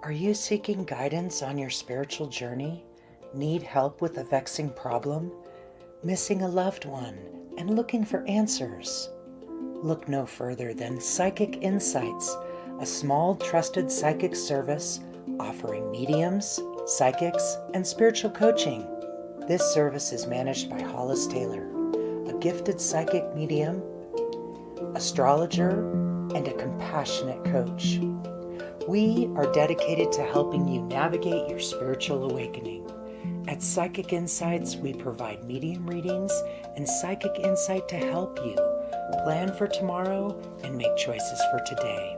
Are you seeking guidance on your spiritual journey? Need help with a vexing problem? Missing a loved one and looking for answers? Look no further than Psychic Insights, a small trusted psychic service offering mediums, psychics, and spiritual coaching. This service is managed by Hollis Taylor, a gifted psychic medium, astrologer, and a compassionate coach. We are dedicated to helping you navigate your spiritual awakening. At Psychic Insights, we provide medium readings and psychic insight to help you plan for tomorrow and make choices for today.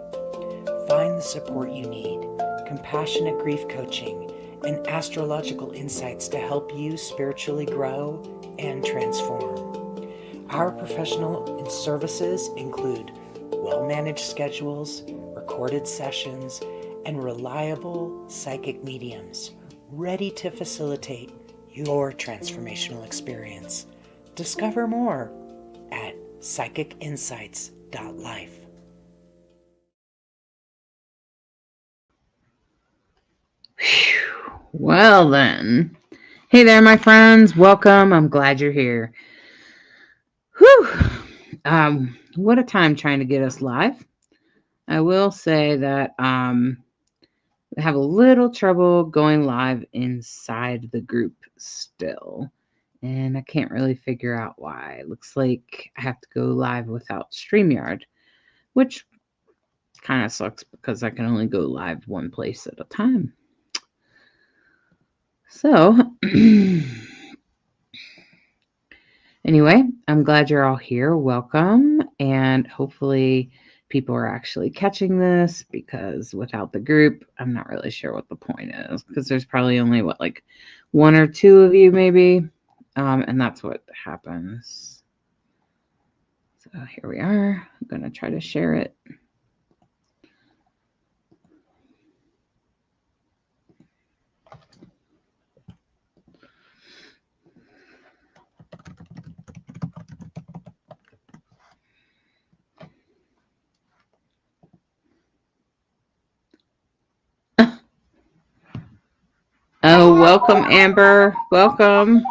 Find the support you need, compassionate grief coaching, and astrological insights to help you spiritually grow and transform. Our professional services include well-managed schedules, recorded sessions, and reliable psychic mediums ready to facilitate your transformational experience. Discover more at psychicinsights.life. Well then, hey there my friends, welcome. I'm glad you're here. Whew. What a time trying to get us live. I will say that I have a little trouble going live inside the group still. And I can't really figure out why. It looks like I have to go live without StreamYard, which kind of sucks because I can only go live one place at a time. So, anyway, I'm glad you're all here. Welcome. And hopefully people are actually catching this, because without the group, I'm not really sure what the point is, because there's probably only like one or two of you maybe. And that's what happens. So here we are. I'm going to try to share it. Oh, welcome, Amber. Welcome.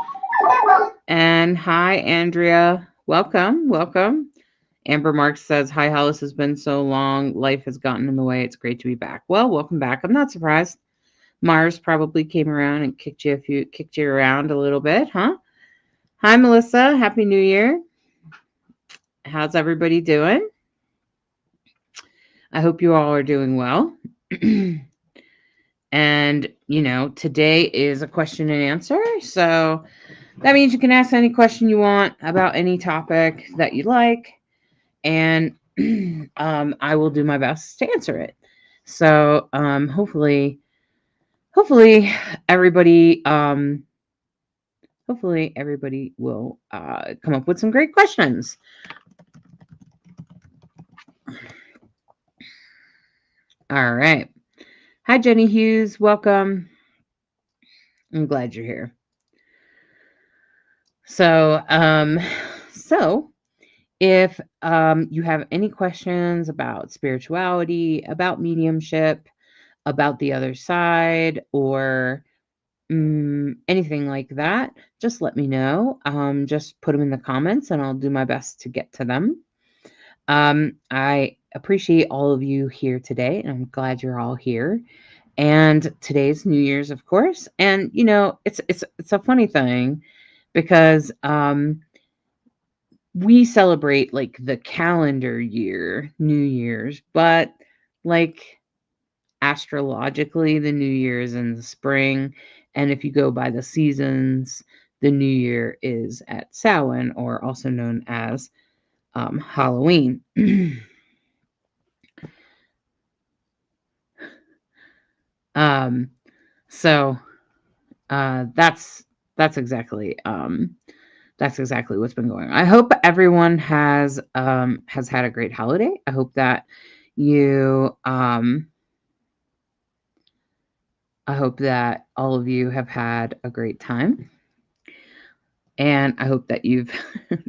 And hi, Andrea. Welcome. Welcome. Amber Marks says, hi, Hollis, has been so long. Life has gotten in the way. It's great to be back. Well, welcome back. I'm not surprised. Mars probably came around and kicked you around a little bit, huh? Hi, Melissa. Happy New Year. How's everybody doing? I hope you all are doing well. And, today is a question and answer. So that means you can ask any question you want about any topic that you like. And I will do my best to answer it. So hopefully everybody will come up with some great questions. All right. Hi, Jenny Hughes. Welcome. I'm glad you're here. So if you have any questions about spirituality, about mediumship, about the other side, or anything like that, just let me know. Just put them in the comments and I'll do my best to get to them. I appreciate all of you here today, and I'm glad you're all here. And today's New Year's, of course. And it's a funny thing, because we celebrate like the calendar year New Year's, but like astrologically the New Year is in the spring, and if you go by the seasons, the New Year is at Samhain, or also known as Halloween. So that's exactly what's been going on. I hope everyone has had a great holiday. I hope that you I hope that all of you have had a great time, and I hope that you've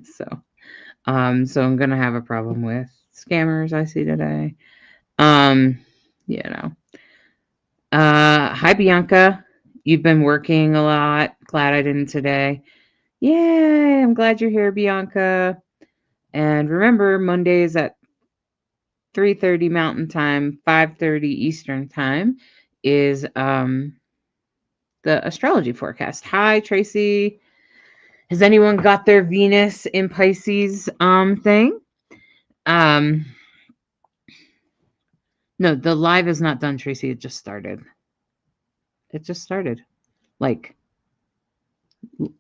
so I'm gonna have a problem with scammers I see today. Hi, Bianca. You've been working a lot. Glad I didn't today. Yay! I'm glad you're here, Bianca. And remember, Mondays at 3:30 Mountain Time, 5:30 Eastern Time is the astrology forecast. Hi, Tracy. Has anyone got their Venus in Pisces thing? Um no, the live is not done, Tracy. It just started. It just started. Like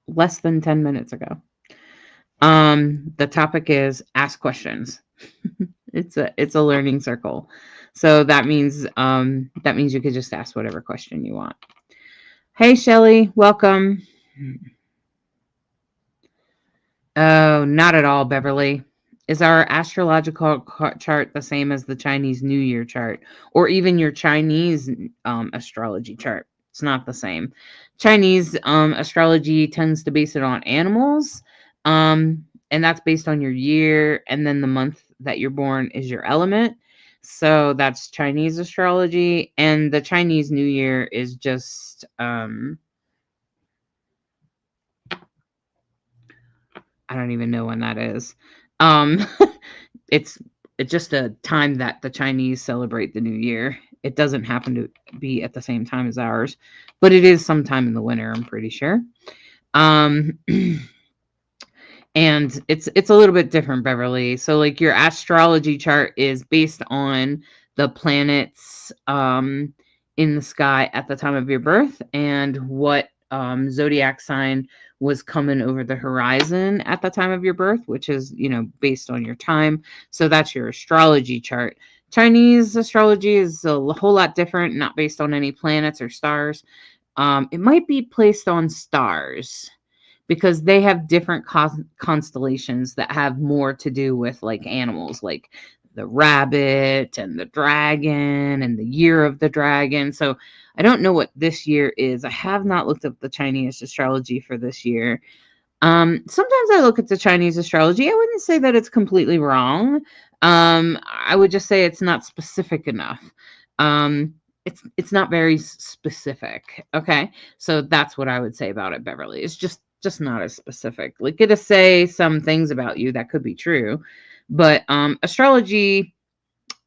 less than 10 minutes ago. The topic is ask questions. It's a learning circle. So that means you could just ask whatever question you want. Hey Shelly, welcome. Oh, not at all, Beverly. Is our astrological chart the same as the Chinese New Year chart or even your Chinese astrology chart? It's not the same. Chinese astrology tends to base it on animals, and that's based on your year, and then the month that you're born is your element. So that's Chinese astrology, and the Chinese New Year is just I don't even know when that is. Um, it's just a time that the Chinese celebrate the New Year. It doesn't happen to be at the same time as ours, but it is sometime in the winter, I'm pretty sure. Um, and it's a little bit different, Beverly. So like your astrology chart is based on the planets in the sky at the time of your birth and what zodiac sign was coming over the horizon at the time of your birth, which is, based on your time. So that's your astrology chart. Chinese astrology is a whole lot different, not based on any planets or stars. It might be placed on stars because they have different constellations that have more to do with like animals, like the rabbit and the dragon and the year of the dragon. So I don't know what this year is. I have not looked up the Chinese astrology for this year. Sometimes I look at the Chinese astrology. I wouldn't say that it's completely wrong. I would just say it's not specific enough. It's not very specific. Okay, so that's what I would say about it, Beverly. It's just not as specific. Like it'll say some things about you that could be true, but astrology.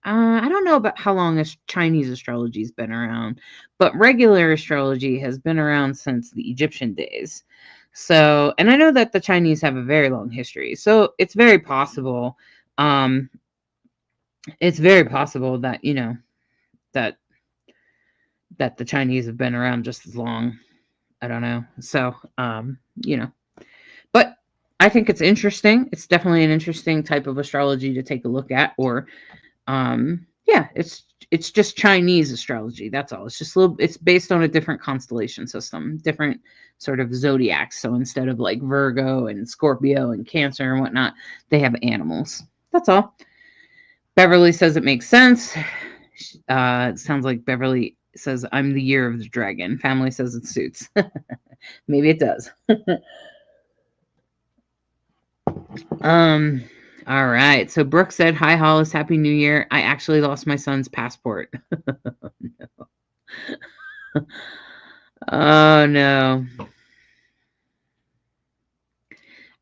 I don't know about how long Chinese astrology's been around, but regular astrology has been around since the Egyptian days. So, and I know that the Chinese have a very long history. So it's very possible. Um, it's very possible that that the Chinese have been around just as long. I don't know. So, but I think it's interesting. It's definitely an interesting type of astrology to take a look at, or yeah, it's just Chinese astrology. That's all. It's just it's based on a different constellation system, different sort of zodiacs. So instead of like Virgo and Scorpio and Cancer and whatnot, they have animals. That's all. Beverly says it makes sense. It sounds like Beverly says I'm the year of the dragon. Family says it suits. Maybe it does. All right. So Brooke said, "Hi Hollis, Happy New Year. I actually lost my son's passport." No. Oh no.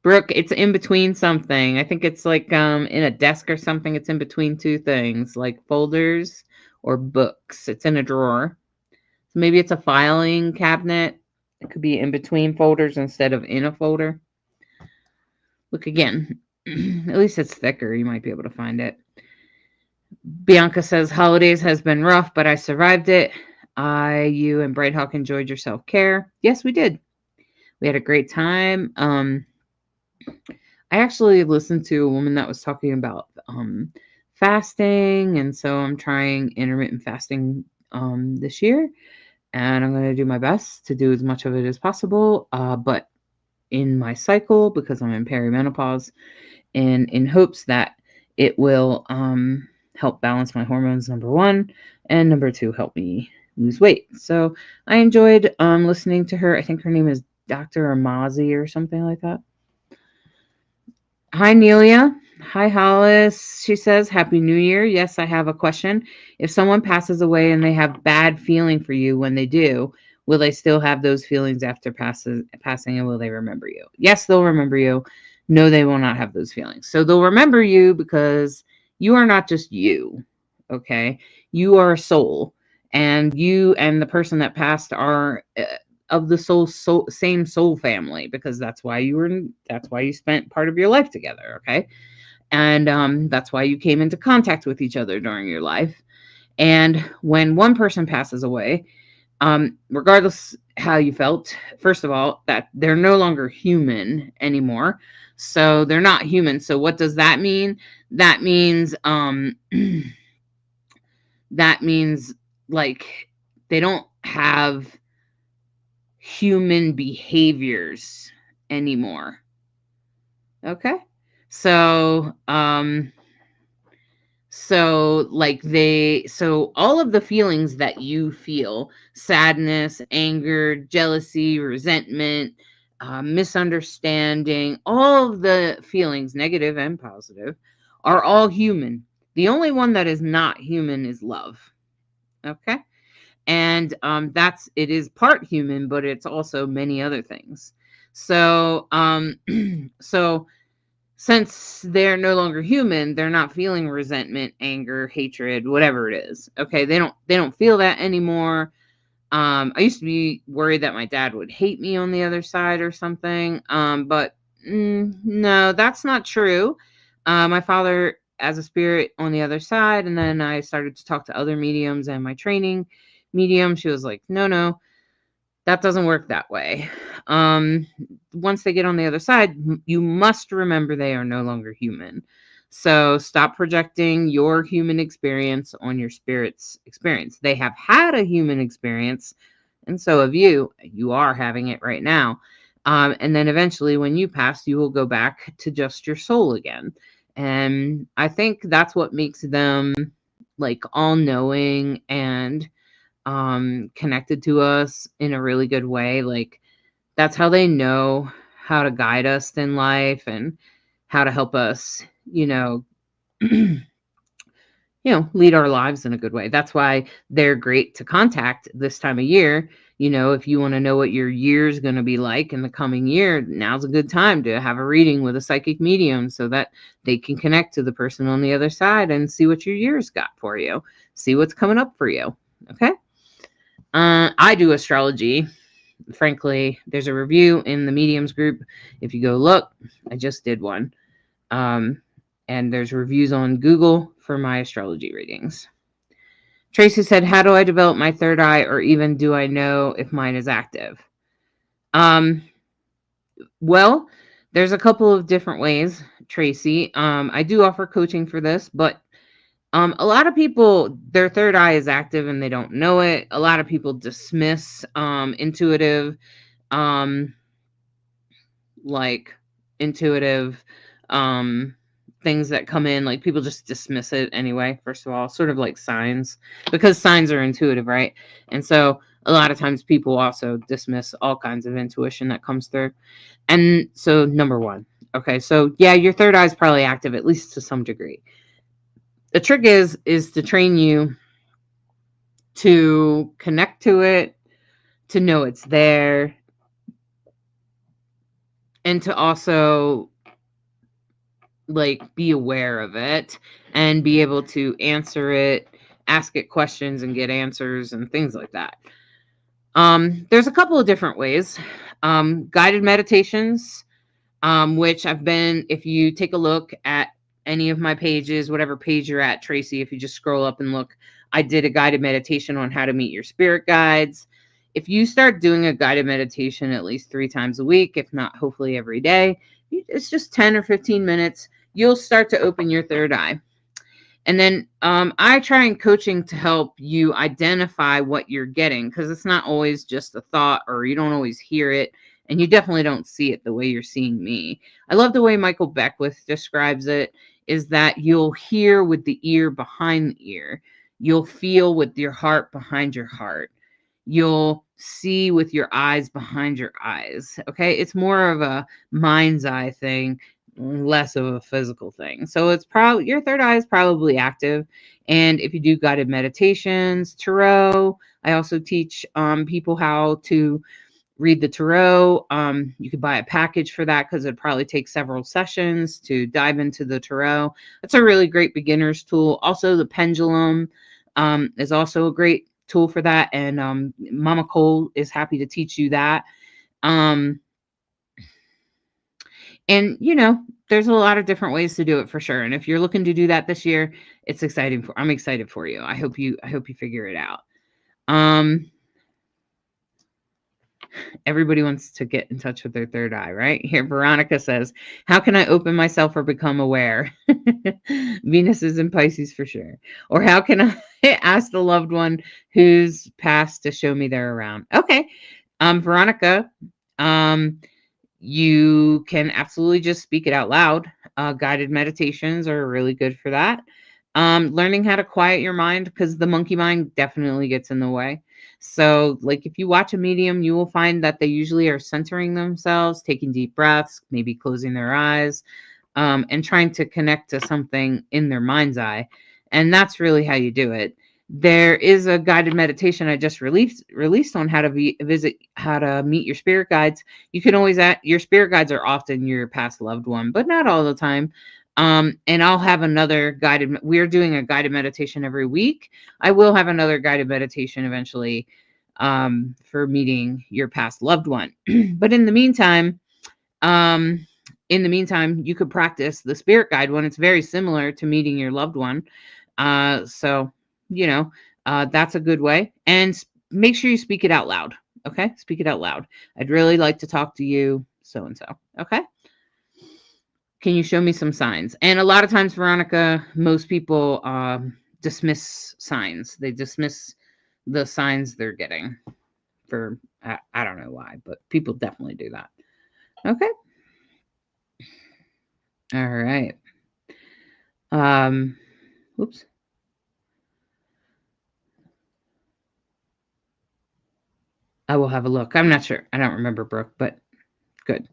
Brooke, it's in between something. I think it's like in a desk or something. It's in between two things, like folders or books. It's in a drawer. So maybe it's a filing cabinet. It could be in between folders instead of in a folder. Look again. At least it's thicker. You might be able to find it. Bianca says, holidays has been rough, but I survived it. You and Bright Hawk enjoyed your self-care. Yes, we did. We had a great time. I actually listened to a woman that was talking about fasting, and so I'm trying intermittent fasting this year, and I'm going to do my best to do as much of it as possible, but in my cycle because I'm in perimenopause, and in hopes that it will help balance my hormones, number one, and number two, help me lose weight. So I enjoyed listening to her. I think her name is Dr. Amazi or something like that. Hi, Nelia. Hi, Hollis. She says, Happy New Year. Yes, I have a question. If someone passes away and they have bad feeling for you when they do, will they still have those feelings after passing, and will they remember you? Yes, they'll remember you. No, they will not have those feelings. So they'll remember you because you are not just you, okay? You are a soul, and you and the person that passed are of the same soul family, because that's why you spent part of your life together, okay? And that's why you came into contact with each other during your life. And when one person passes away, regardless how you felt, first of all, that they're no longer human anymore. So they're not human. So what does that mean? That means that means like they don't have human behaviors anymore. Okay. So so all of the feelings that you feel, sadness, anger, jealousy, resentment, misunderstanding, all of the feelings, negative and positive, are all human. The only one that is not human is love. Okay. And that's it is part human, but it's also many other things. So so since they're no longer human, they're not feeling resentment, anger, hatred, whatever it is. Okay, they don't feel that anymore. I used to be worried that my dad would hate me on the other side or something. But no, that's not true. My father as a spirit on the other side, and then I started to talk to other mediums and my training medium. She was like, no, that doesn't work that way. Um, Once they get on the other side, you must remember they are no longer human. So stop projecting your human experience on your spirit's experience. They have had a human experience, and so have you. You are having it right now. And then eventually, when you pass, you will go back to just your soul again. And I think that's what makes them like all knowing and connected to us in a really good way. Like that's how they know how to guide us in life and how to help us, lead our lives in a good way. That's why they're great to contact this time of year. If you want to know what your year's going to be like in the coming year, now's a good time to have a reading with a psychic medium so that they can connect to the person on the other side and see what your year's got for you, see what's coming up for you. Okay. I do astrology. Frankly, there's a review in the mediums group. If you go look, I just did one. And there's reviews on Google for my astrology readings. Tracy said, how do I develop my third eye, or even do I know if mine is active? Well, there's a couple of different ways, Tracy. I do offer coaching for this, but a lot of people, their third eye is active and they don't know it. A lot of people dismiss intuitive um like intuitive things that come in. Like people just dismiss it anyway, first of all, sort of like signs, because signs are intuitive, right? And so a lot of times people also dismiss all kinds of intuition that comes through. And so number one, okay, so yeah, your third eye is probably active, at least to some degree. The trick is to train you to connect to it, to know it's there, and to also like be aware of it and be able to answer it, ask it questions and get answers and things like that. There's a couple of different ways. Guided meditations, which if you take a look at any of my pages, whatever page you're at, Tracy, if you just scroll up and look, I did a guided meditation on how to meet your spirit guides. If you start doing a guided meditation at least 3 times a week, if not hopefully every day, it's just 10 or 15 minutes, you'll start to open your third eye. And then I try in coaching to help you identify what you're getting, because it's not always just a thought, or you don't always hear it, and you definitely don't see it the way you're seeing me. I love the way Michael Beckwith describes it, is that you'll hear with the ear behind the ear. You'll feel with your heart behind your heart. You'll see with your eyes behind your eyes. Okay. It's more of a mind's eye thing. less of a physical thing. So it's probably your third eye is probably active. And if you do guided meditations, tarot, I also teach people how to read the tarot. You could buy a package for that because it'd probably take several sessions to dive into the tarot. That's a really great beginner's tool. Also, the pendulum is also a great tool for that. And Mama Cole is happy to teach you that. Um, and there's a lot of different ways to do it for sure. And if you're looking to do that this year, it's exciting. I'm excited for you. I hope you figure it out. Everybody wants to get in touch with their third eye, right? Here, Veronica says, how can I open myself or become aware? Venus is in Pisces for sure. Or how can I ask the loved one who's passed to show me they're around? Okay. Veronica, you can absolutely just speak it out loud. Guided meditations are really good for that. Learning how to quiet your mind, because the monkey mind definitely gets in the way. So like if you watch a medium, you will find that they usually are centering themselves, taking deep breaths, maybe closing their eyes, and trying to connect to something in their mind's eye. And that's really how you do it. There is a guided meditation I just released on how to meet your spirit guides. You can always your spirit guides are often your past loved one, but not all the time. And I'll have another we're doing a guided meditation every week. I will have another guided meditation eventually for meeting your past loved one. But in the meantime, you could practice the spirit guide one. It's very similar to meeting your loved one. So that's a good way. And make sure you speak it out loud. Okay. Speak it out loud. I'd really like to talk to you, so-and-so. Okay. Can you show me some signs? And a lot of times, Veronica, most people dismiss signs. They dismiss the signs they're getting for, I don't know why, but people definitely do that. Okay. All right. Oops. I will have a look. I'm not sure. I don't remember, Brooke, but good.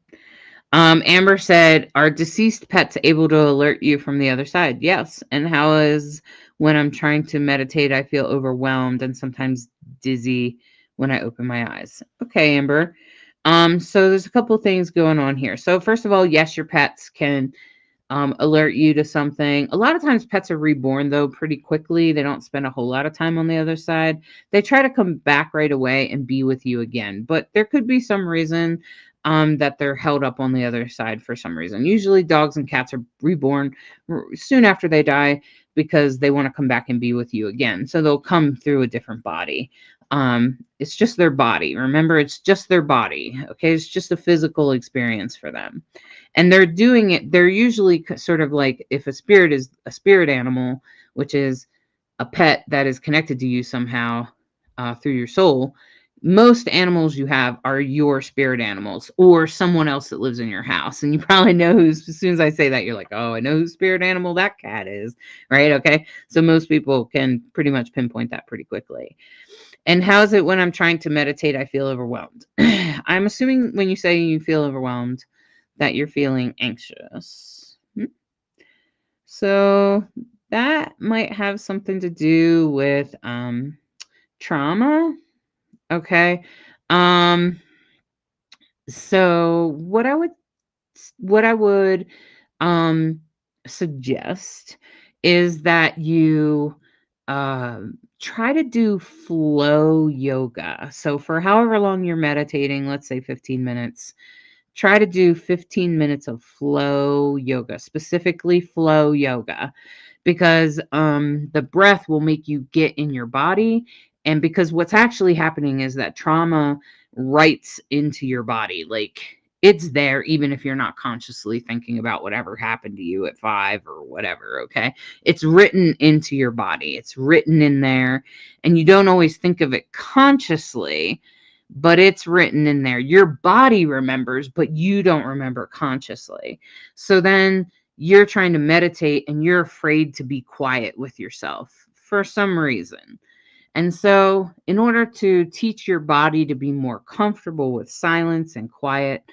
Amber said, are deceased pets able to alert you from the other side? Yes. And how is when I'm trying to meditate, I feel overwhelmed and sometimes dizzy when I open my eyes. Okay, Amber. So there's a couple things going on here. So first of all, yes, your pets can alert you to something. A lot of times pets are reborn though pretty quickly. They don't spend a whole lot of time on the other side. They try to come back right away and be with you again, but there could be some reason that they're held up on the other side for some reason. Usually dogs and cats are reborn soon after they die because they want to come back and be with you again. So they'll come through a different body. It's just their body. Remember, it's just their body. Okay. It's just a physical experience for them. And they're doing it. They're usually sort of like if a spirit is a spirit animal, which is a pet that is connected to you somehow through your soul. Most animals you have are your spirit animals or someone else that lives in your house. And you probably know who's, as soon as I say that, you're like, oh, I know whose spirit animal that cat is, right? Okay. So most people can pretty much pinpoint that pretty quickly. And how is it when I'm trying to meditate, I feel overwhelmed? I'm assuming when you say you feel overwhelmed, that you're feeling anxious. So that might have something to do with trauma. Okay. So what I would suggest is that you try to do flow yoga. So for however long you're meditating, let's say 15 minutes, try to do 15 minutes of flow yoga, specifically flow yoga, because the breath will make you get in your body. And because what's actually happening is that trauma writes into your body. Like it's there, even if you're not consciously thinking about whatever happened to you at 5 or whatever. Okay. It's written into your body. It's written in there. And you don't always think of it consciously, but it's written in there. Your body remembers, but you don't remember consciously. So then you're trying to meditate and you're afraid to be quiet with yourself for some reason. And so in order to teach your body to be more comfortable with silence and quiet,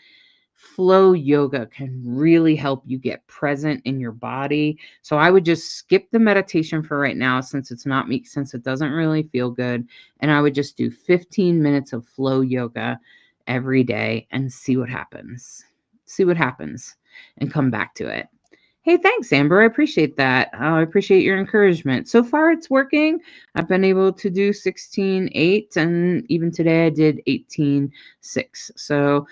flow yoga can really help you get present in your body. So I would just skip the meditation for right now, since it's not me, since it doesn't really feel good. And I would just do 15 minutes of flow yoga every day and see what happens. See what happens and come back to it. Hey, thanks, Amber. I appreciate that. I appreciate your encouragement. So far, it's working. I've been able to do 16:8, and even today I did 18:6. So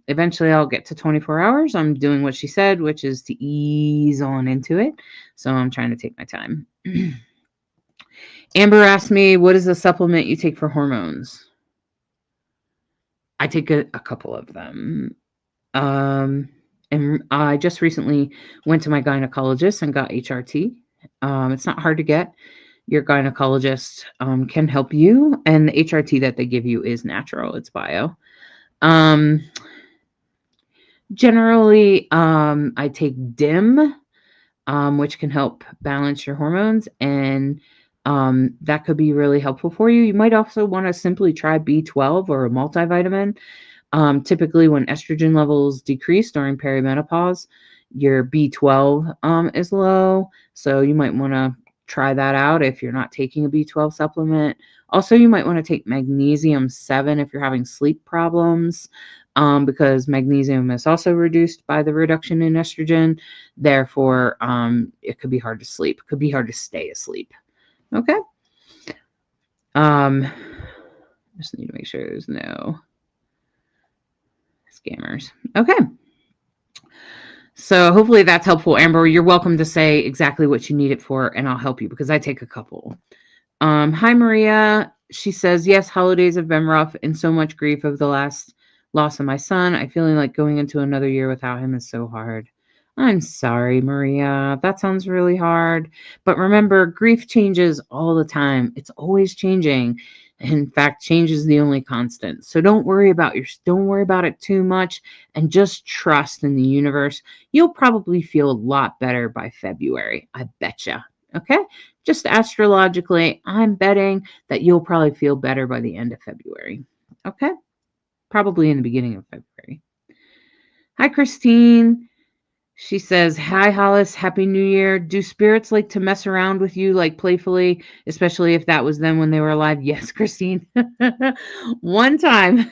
eventually I'll get to 24 hours. I'm doing what she said, which is to ease on into it. So I'm trying to take my time. Amber asked me, what is the supplement you take for hormones? I take a couple of them. And I just recently went to my gynecologist and got HRT. It's not hard to get. Your gynecologist can help you, and the HRT that they give you is natural. It's bio. Generally, I take DIM, which can help balance your hormones, and that could be really helpful for you. You might also want to simply try B12 or a multivitamin. Typically, when estrogen levels decrease during perimenopause, your B12 is low. So you might want to try that out if you're not taking a B12 supplement. Also, you might want to take magnesium 7 if you're having sleep problems, because magnesium is also reduced by the reduction in estrogen. Therefore, it could be hard to sleep. It could be hard to stay asleep. Okay. Just need to make sure there's no scammers. Okay. So hopefully that's helpful, Amber. You're welcome to say exactly what you need it for, and I'll help you because I take a couple. Hi, Maria. She says, yes, holidays have been rough and so much grief over the last loss of my son. I'm feeling like going into another year without him is so hard. I'm sorry, Maria. That sounds really hard. But remember, grief changes all the time. It's always changing. In fact, change is the only constant. So don't worry about it too much, and just trust in the universe. You'll probably feel a lot better by February. I betcha. Okay? Just astrologically, I'm betting that you'll probably feel better by the end of February. Okay? Probably in the beginning of February. Hi, Christine. She says, hi, Hollis. Happy New Year. Do spirits like to mess around with you, like playfully, especially if that was them when they were alive? Yes, Christine. One time.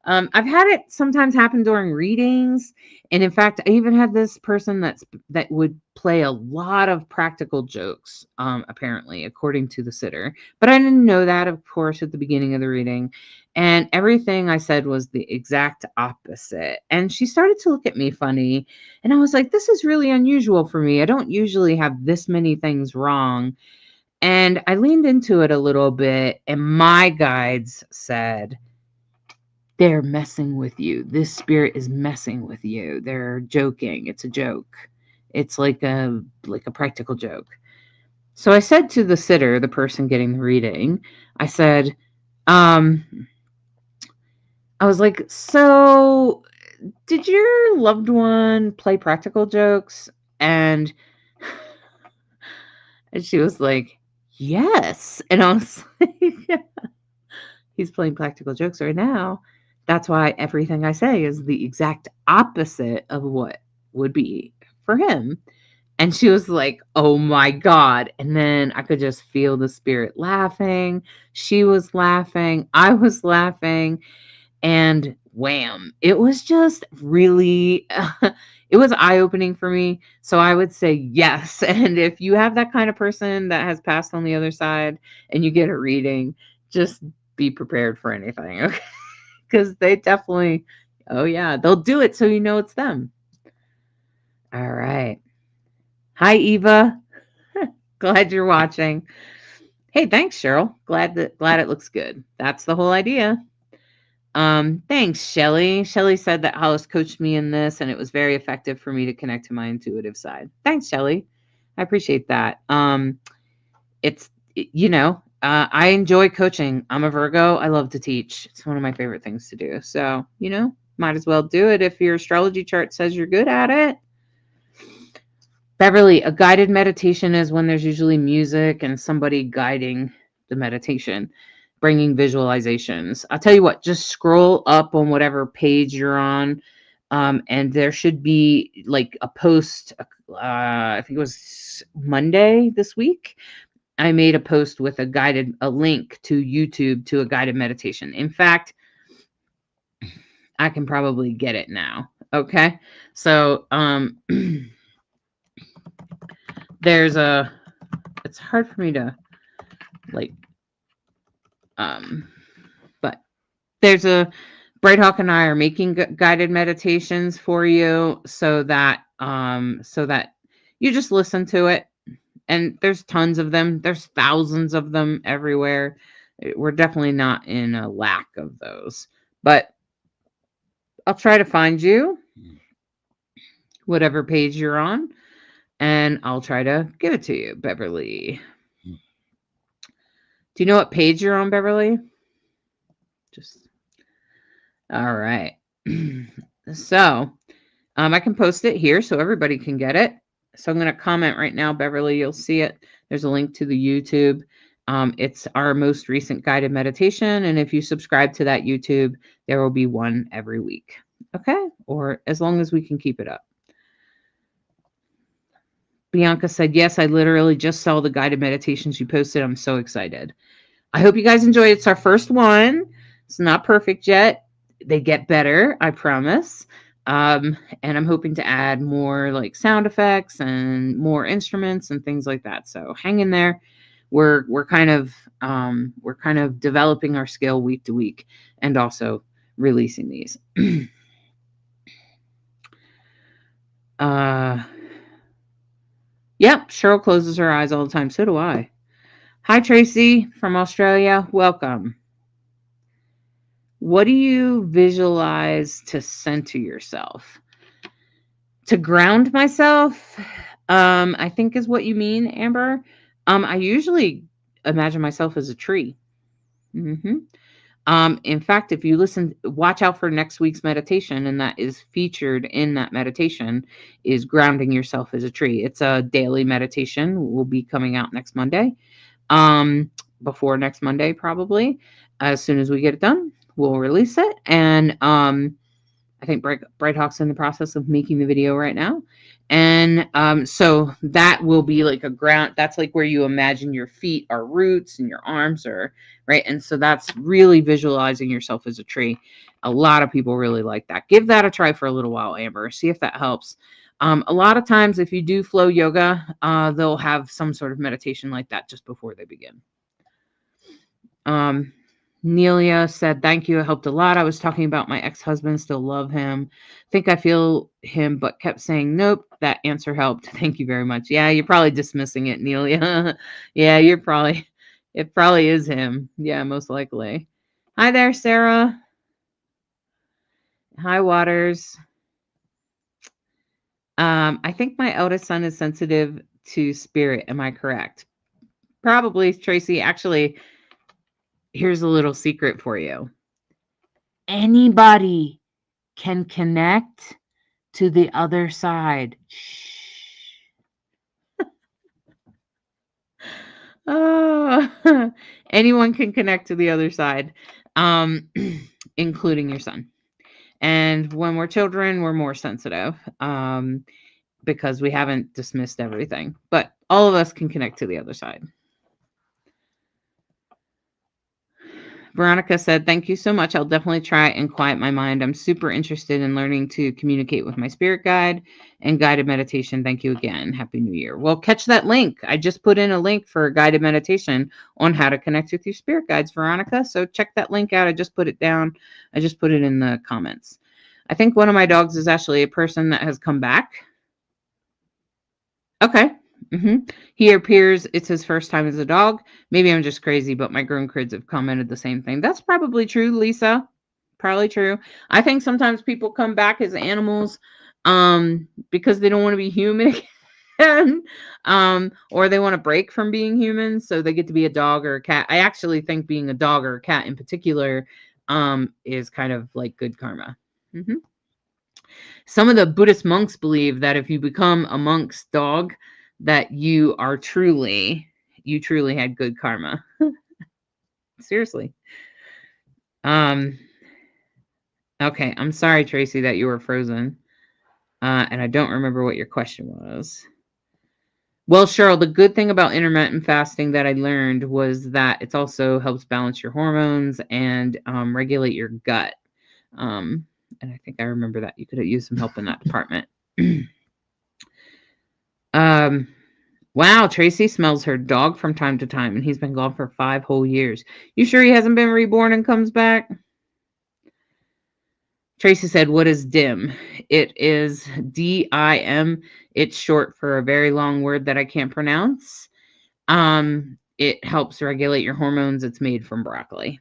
I've had it sometimes happen during readings. And in fact, I even had this person that would play a lot of practical jokes, apparently, according to the sitter. But I didn't know that, of course, at the beginning of the reading. And everything I said was the exact opposite. And she started to look at me funny. And I was like, this is really unusual for me. I don't usually have this many things wrong. And I leaned into it a little bit. And my guides said, they're messing with you. This spirit is messing with you. They're joking. It's a joke. It's like a practical joke. So I said to the sitter, the person getting the reading, I said, I was like, so did your loved one play practical jokes? And she was like, yes. And I was like, yeah, he's playing practical jokes right now. That's why everything I say is the exact opposite of what would be for him. And she was like, oh my God. And then I could just feel the spirit laughing. She was laughing. I was laughing. And wham, it was just really, it was eye-opening for me. So I would say yes. And if you have that kind of person that has passed on the other side and you get a reading, just be prepared for anything. Okay. Because they definitely, oh yeah, they'll do it so you know it's them. All right. Hi, Eva. Glad you're watching. Hey, thanks, Cheryl. Glad it looks good. That's the whole idea. Thanks, Shelly. Shelly said that Hollis coached me in this, and it was very effective for me to connect to my intuitive side. Thanks, Shelly. I appreciate that. I enjoy coaching. I'm a Virgo. I love to teach. It's one of my favorite things to do. So, might as well do it if your astrology chart says you're good at it. Beverly, a guided meditation is when there's usually music and somebody guiding the meditation. bringing visualizations. I'll tell you what, just scroll up on whatever page you're on, and there should be like a post. I think it was Monday this week. I made a post with a link to YouTube to a guided meditation. In fact, I can probably get it now. Okay. So, it's hard for me to like, but there's a, Bright Hawk and I are making guided meditations for you so that you just listen to it. And there's tons of them. There's thousands of them everywhere. We're definitely not in a lack of those. But I'll try to find you, whatever page you're on, and I'll try to give it to you, Beverly. Do you know what page you're on, Beverly? All right. So I can post it here so everybody can get it. So I'm going to comment right now, Beverly. You'll see it. There's a link to the YouTube. It's our most recent guided meditation. And if you subscribe to that YouTube, there will be one every week. Okay? Or as long as we can keep it up. Bianca said, yes, I literally just saw the guided meditations you posted. I'm so excited. I hope you guys enjoy it. It's our first one. It's not perfect yet. They get better, I promise. And I'm hoping to add more like sound effects and more instruments and things like that. So hang in there. We're kind of developing our skill week to week and also releasing these. Yep, Cheryl closes her eyes all the time. So do I. Hi, Tracy from Australia. Welcome. What do you visualize to center yourself? To ground myself, I think is what you mean, Amber. I usually imagine myself as a tree. In fact, if you watch out for next week's meditation, and that is featured in that meditation, is grounding yourself as a tree. It's a daily meditation. Will be coming out next Monday. Before next Monday, probably. As soon as we get it done, we'll release it. And I think Bright Hawk's in the process of making the video right now. And so that will be like a ground. That's like where you imagine your feet are roots and your arms are, right? And so that's really visualizing yourself as a tree. A lot of people really like that. Give that a try for a little while, Amber. See if that helps. A lot of times if you do flow yoga, they'll have some sort of meditation like that just before they begin. Nelia said, thank you. It helped a lot. I was talking about my ex-husband. Still love him. Think I feel him, but kept saying, nope. That answer helped. Thank you very much. Yeah, you're probably dismissing it, Nelia. Yeah, it probably is him. Yeah, most likely. Hi there, Sarah. Hi, Waters. I think my eldest son is sensitive to spirit. Am I correct? Probably, Tracy. Actually, here's a little secret for you. Anybody can connect to the other side. Shh. Anyone can connect to the other side, including your son. And when we're children, we're more sensitive because we haven't dismissed everything. But all of us can connect to the other side. Veronica said, thank you so much. I'll definitely try and quiet my mind. I'm super interested in learning to communicate with my spirit guide and guided meditation. Thank you again. Happy New Year. Well, catch that link. I just put in a link for a guided meditation on how to connect with your spirit guides, Veronica. So check that link out. I just put it down. I just put it in the comments. I think one of my dogs is actually a person that has come back. Okay. He appears it's his first time as a dog. Maybe I'm just crazy, but my grown kids have commented the same thing. That's probably true, Lisa. Probably true. I think sometimes people come back as animals because they don't want to be human again, or they want to break from being human, so they get to be a dog or a cat. I actually think being a dog or a cat in particular is kind of like good karma. Some of the Buddhist monks believe that if you become a monk's dog, that you truly had good karma. Seriously. Okay, I'm sorry, Tracy, that you were frozen. And I don't remember what your question was. Well, Cheryl, the good thing about intermittent fasting that I learned was that it also helps balance your hormones and regulate your gut. And I think I remember that you could have used some help in that department. Wow, Tracy smells her dog from time to time, and he's been gone for 5 whole years. You sure he hasn't been reborn and comes back? Tracy said, what is DIM? It is DIM. It's short for a very long word that I can't pronounce. It helps regulate your hormones. It's made from broccoli.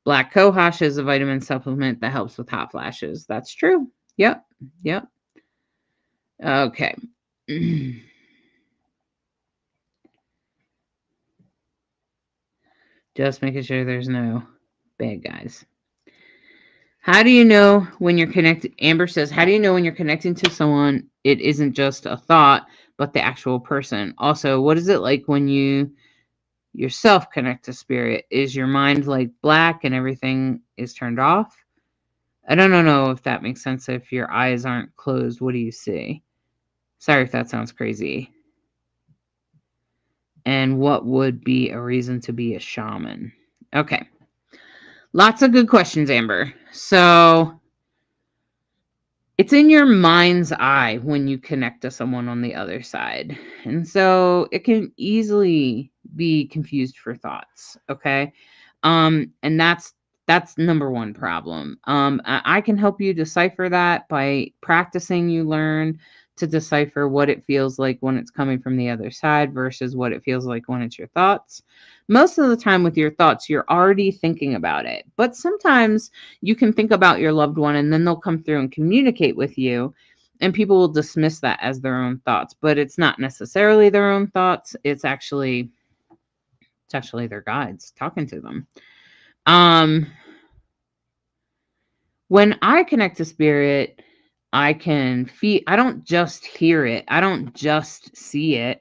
Black cohosh is a vitamin supplement that helps with hot flashes. That's true. Yep. Okay. Just making sure there's no bad guys. How do you know when you're connected? Amber says, how do you know when you're connecting to someone, it isn't just a thought, but the actual person? Also, what is it like when you yourself connect to spirit? Is your mind like black and everything is turned off? I don't know if that makes sense. If your eyes aren't closed, what do you see? Sorry if that sounds crazy. And what would be a reason to be a shaman? Okay. Lots of good questions, Amber. So it's in your mind's eye when you connect to someone on the other side. And so it can easily be confused for thoughts. Okay. And that's number one problem. I can help you decipher that by practicing. You learn to decipher what it feels like when it's coming from the other side versus what it feels like when it's your thoughts. Most of the time with your thoughts, you're already thinking about it. But sometimes you can think about your loved one and then they'll come through and communicate with you. And people will dismiss that as their own thoughts, but it's not necessarily their own thoughts. It's actually their guides talking to them. When I connect to spirit, I can feel, I don't just hear it. I don't just see it.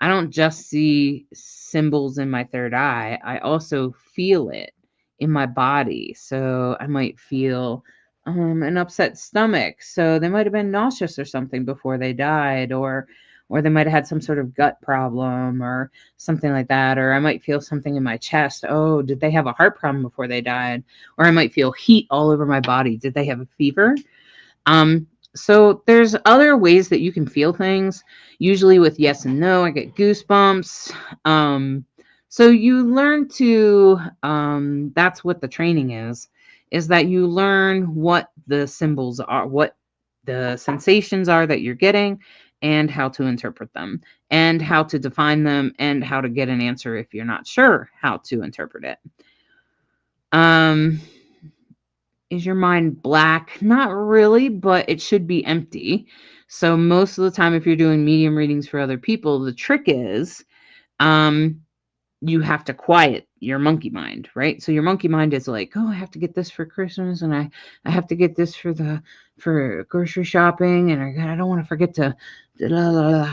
I don't just see symbols in my third eye. I also feel it in my body. So I might feel an upset stomach. So they might have been nauseous or something before they died, or they might have had some sort of gut problem or something like that. Or I might feel something in my chest. Oh, did they have a heart problem before they died? Or I might feel heat all over my body. Did they have a fever? So there's other ways that you can feel things, usually with yes and no. I get goosebumps. So you learn to, that's what the training is that you learn what the symbols are, what the sensations are that you're getting, and how to interpret them, and how to define them, and how to get an answer if you're not sure how to interpret it. Is your mind black? Not really, but it should be empty. So most of the time, if you're doing medium readings for other people, the trick is you have to quiet your monkey mind, right? So your monkey mind is like, oh, I have to get this for Christmas, and I have to get this for grocery shopping, and I don't want to forget to,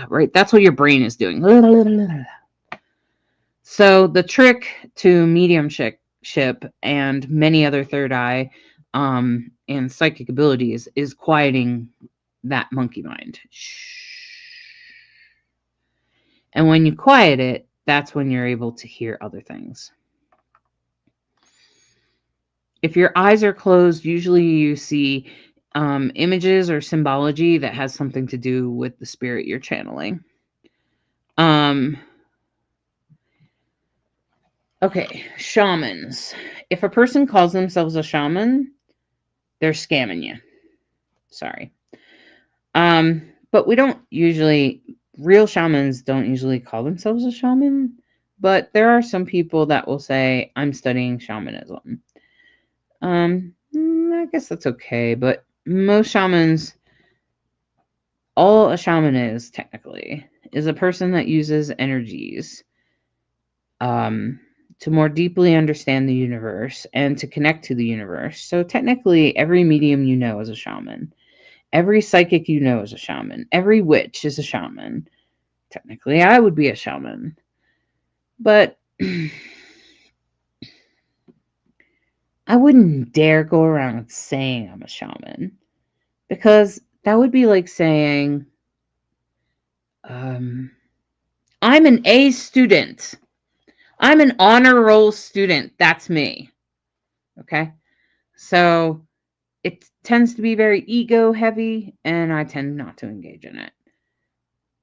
right? That's what your brain is doing. So the trick to mediumship and many other third eye and psychic abilities is quieting that monkey mind. And when you quiet it, that's when you're able to hear other things. If your eyes are closed, usually you see images or symbology that has something to do with the spirit you're channeling. Okay, shamans. If a person calls themselves a shaman, they're scamming you. Sorry. But we don't usually, real shamans don't usually call themselves a shaman, but there are some people that will say, I'm studying shamanism. I guess that's okay, but most shamans, all a shaman is technically, is a person that uses energies to more deeply understand the universe and to connect to the universe. So technically, every medium you know is a shaman. Every psychic you know is a shaman. Every witch is a shaman. Technically, I would be a shaman. But I wouldn't dare go around saying I'm a shaman, because that would be like saying, I'm an A student. I'm an honor roll student. That's me. Okay. So it tends to be very ego heavy, and I tend not to engage in it.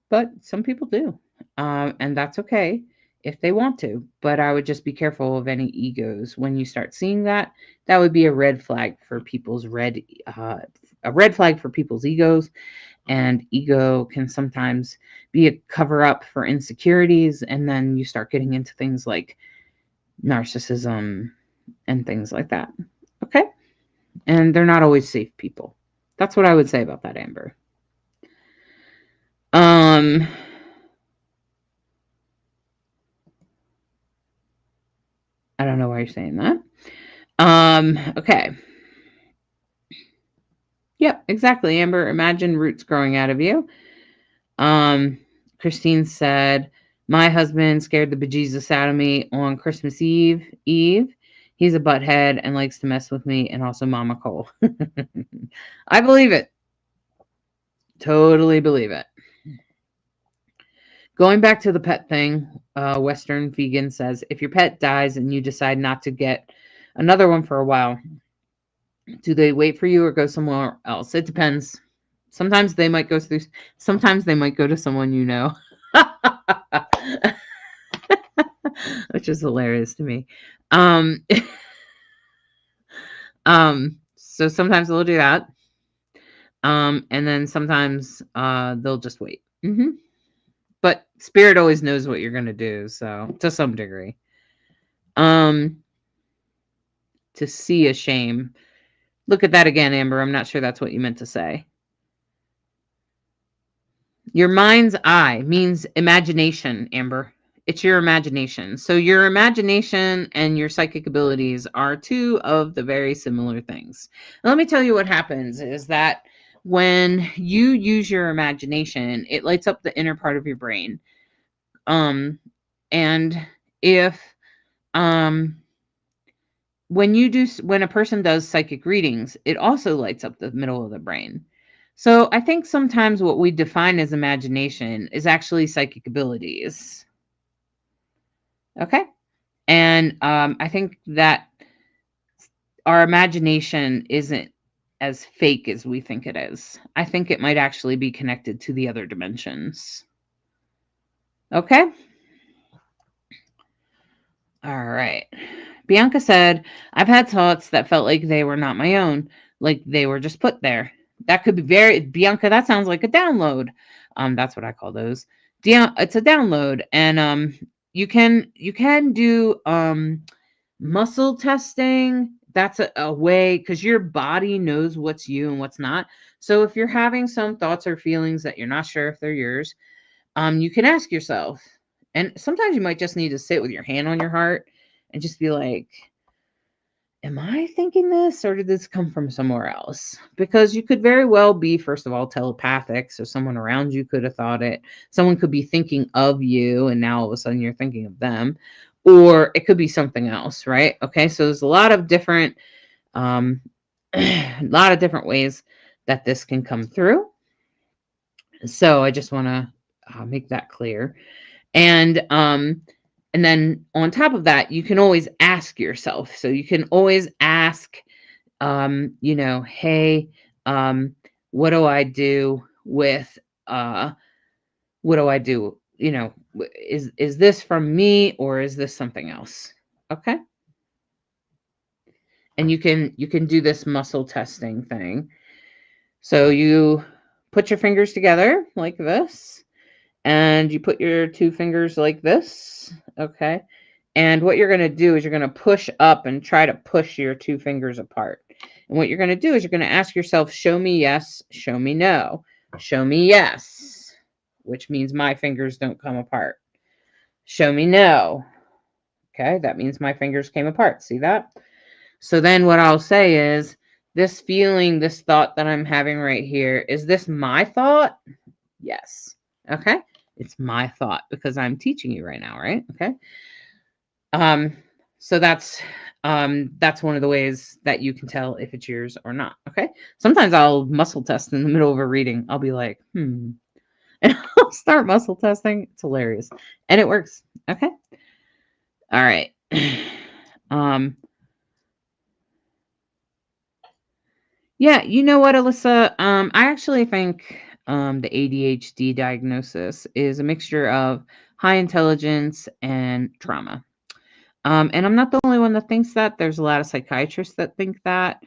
But some people do. And that's okay if they want to. But I would just be careful of any egos. When you start seeing that, that would be a red flag for a red flag for people's egos. And ego can sometimes be a cover up for insecurities. And then you start getting into things like narcissism and things like that. Okay. And they're not always safe people. That's what I would say about that, Amber. Um, I don't know why you're saying that. Okay. Yep, exactly, Amber. Imagine roots growing out of you. Um, Christine said, my husband scared the bejesus out of me on Christmas Eve. He's a butthead and likes to mess with me, and also Mama Cole. I believe it. Totally believe it. Going back to the pet thing, Western Vegan says, if your pet dies and you decide not to get another one for a while, do they wait for you or go somewhere else? It depends. Sometimes they might go to someone you know. Which is hilarious to me. Um, so sometimes they'll do that. And then sometimes they'll just wait. Mm-hmm. But spirit always knows what you're gonna do, so to some degree. To see a shame. Look at that again, Amber. I'm not sure that's what you meant to say. Your mind's eye means imagination, Amber. It's your imagination. So your imagination and your psychic abilities are two of the very similar things. Now, let me tell you what happens is that when you use your imagination, it lights up the inner part of your brain. And if when a person does psychic readings, it also lights up the middle of the brain. So I think sometimes what we define as imagination is actually psychic abilities. Okay. And I think that our imagination isn't as fake as we think it is. I think it might actually be connected to the other dimensions. Okay. All right. Bianca said, I've had thoughts that felt like they were not my own, like they were just put there. That could be Bianca, that sounds like a download. That's what I call those. It's a download. And you can do muscle testing. That's a way, because your body knows what's you and what's not. So if you're having some thoughts or feelings that you're not sure if they're yours, you can ask yourself. And sometimes you might just need to sit with your hand on your heart and just be like, am I thinking this, or did this come from somewhere else? Because you could very well be, first of all, telepathic. So someone around you could have thought it. Someone could be thinking of you, and now all of a sudden you're thinking of them. Or it could be something else, right? Okay, so there's a lot of different ways that this can come through. So I just want to make that clear. And then on top of that, you can always ask yourself. So you can always ask, hey, what do I do with, what do I do? Is this from me, or is this something else? Okay. And you can do this muscle testing thing. So you put your fingers together like this, and you put your two fingers like this. Okay. And what you're going to do is you're going to push up and try to push your two fingers apart. And what you're going to do is you're going to ask yourself, show me yes, show me no. Show me yes, which means my fingers don't come apart. Show me no. Okay, that means my fingers came apart. See that? So then what I'll say is, this feeling, this thought that I'm having right here, is this my thought? Yes. Okay. It's my thought because I'm teaching you right now, right? Okay. So that's That's one of the ways that you can tell if it's yours or not. Okay. Sometimes I'll muscle test in the middle of a reading. I'll be like, and I'll start muscle testing. It's hilarious. And it works. Okay. All right. um, yeah, you know what, Alyssa? I actually think the ADHD diagnosis is a mixture of high intelligence and trauma. And I'm not the only one that thinks that. There's a lot of psychiatrists that think that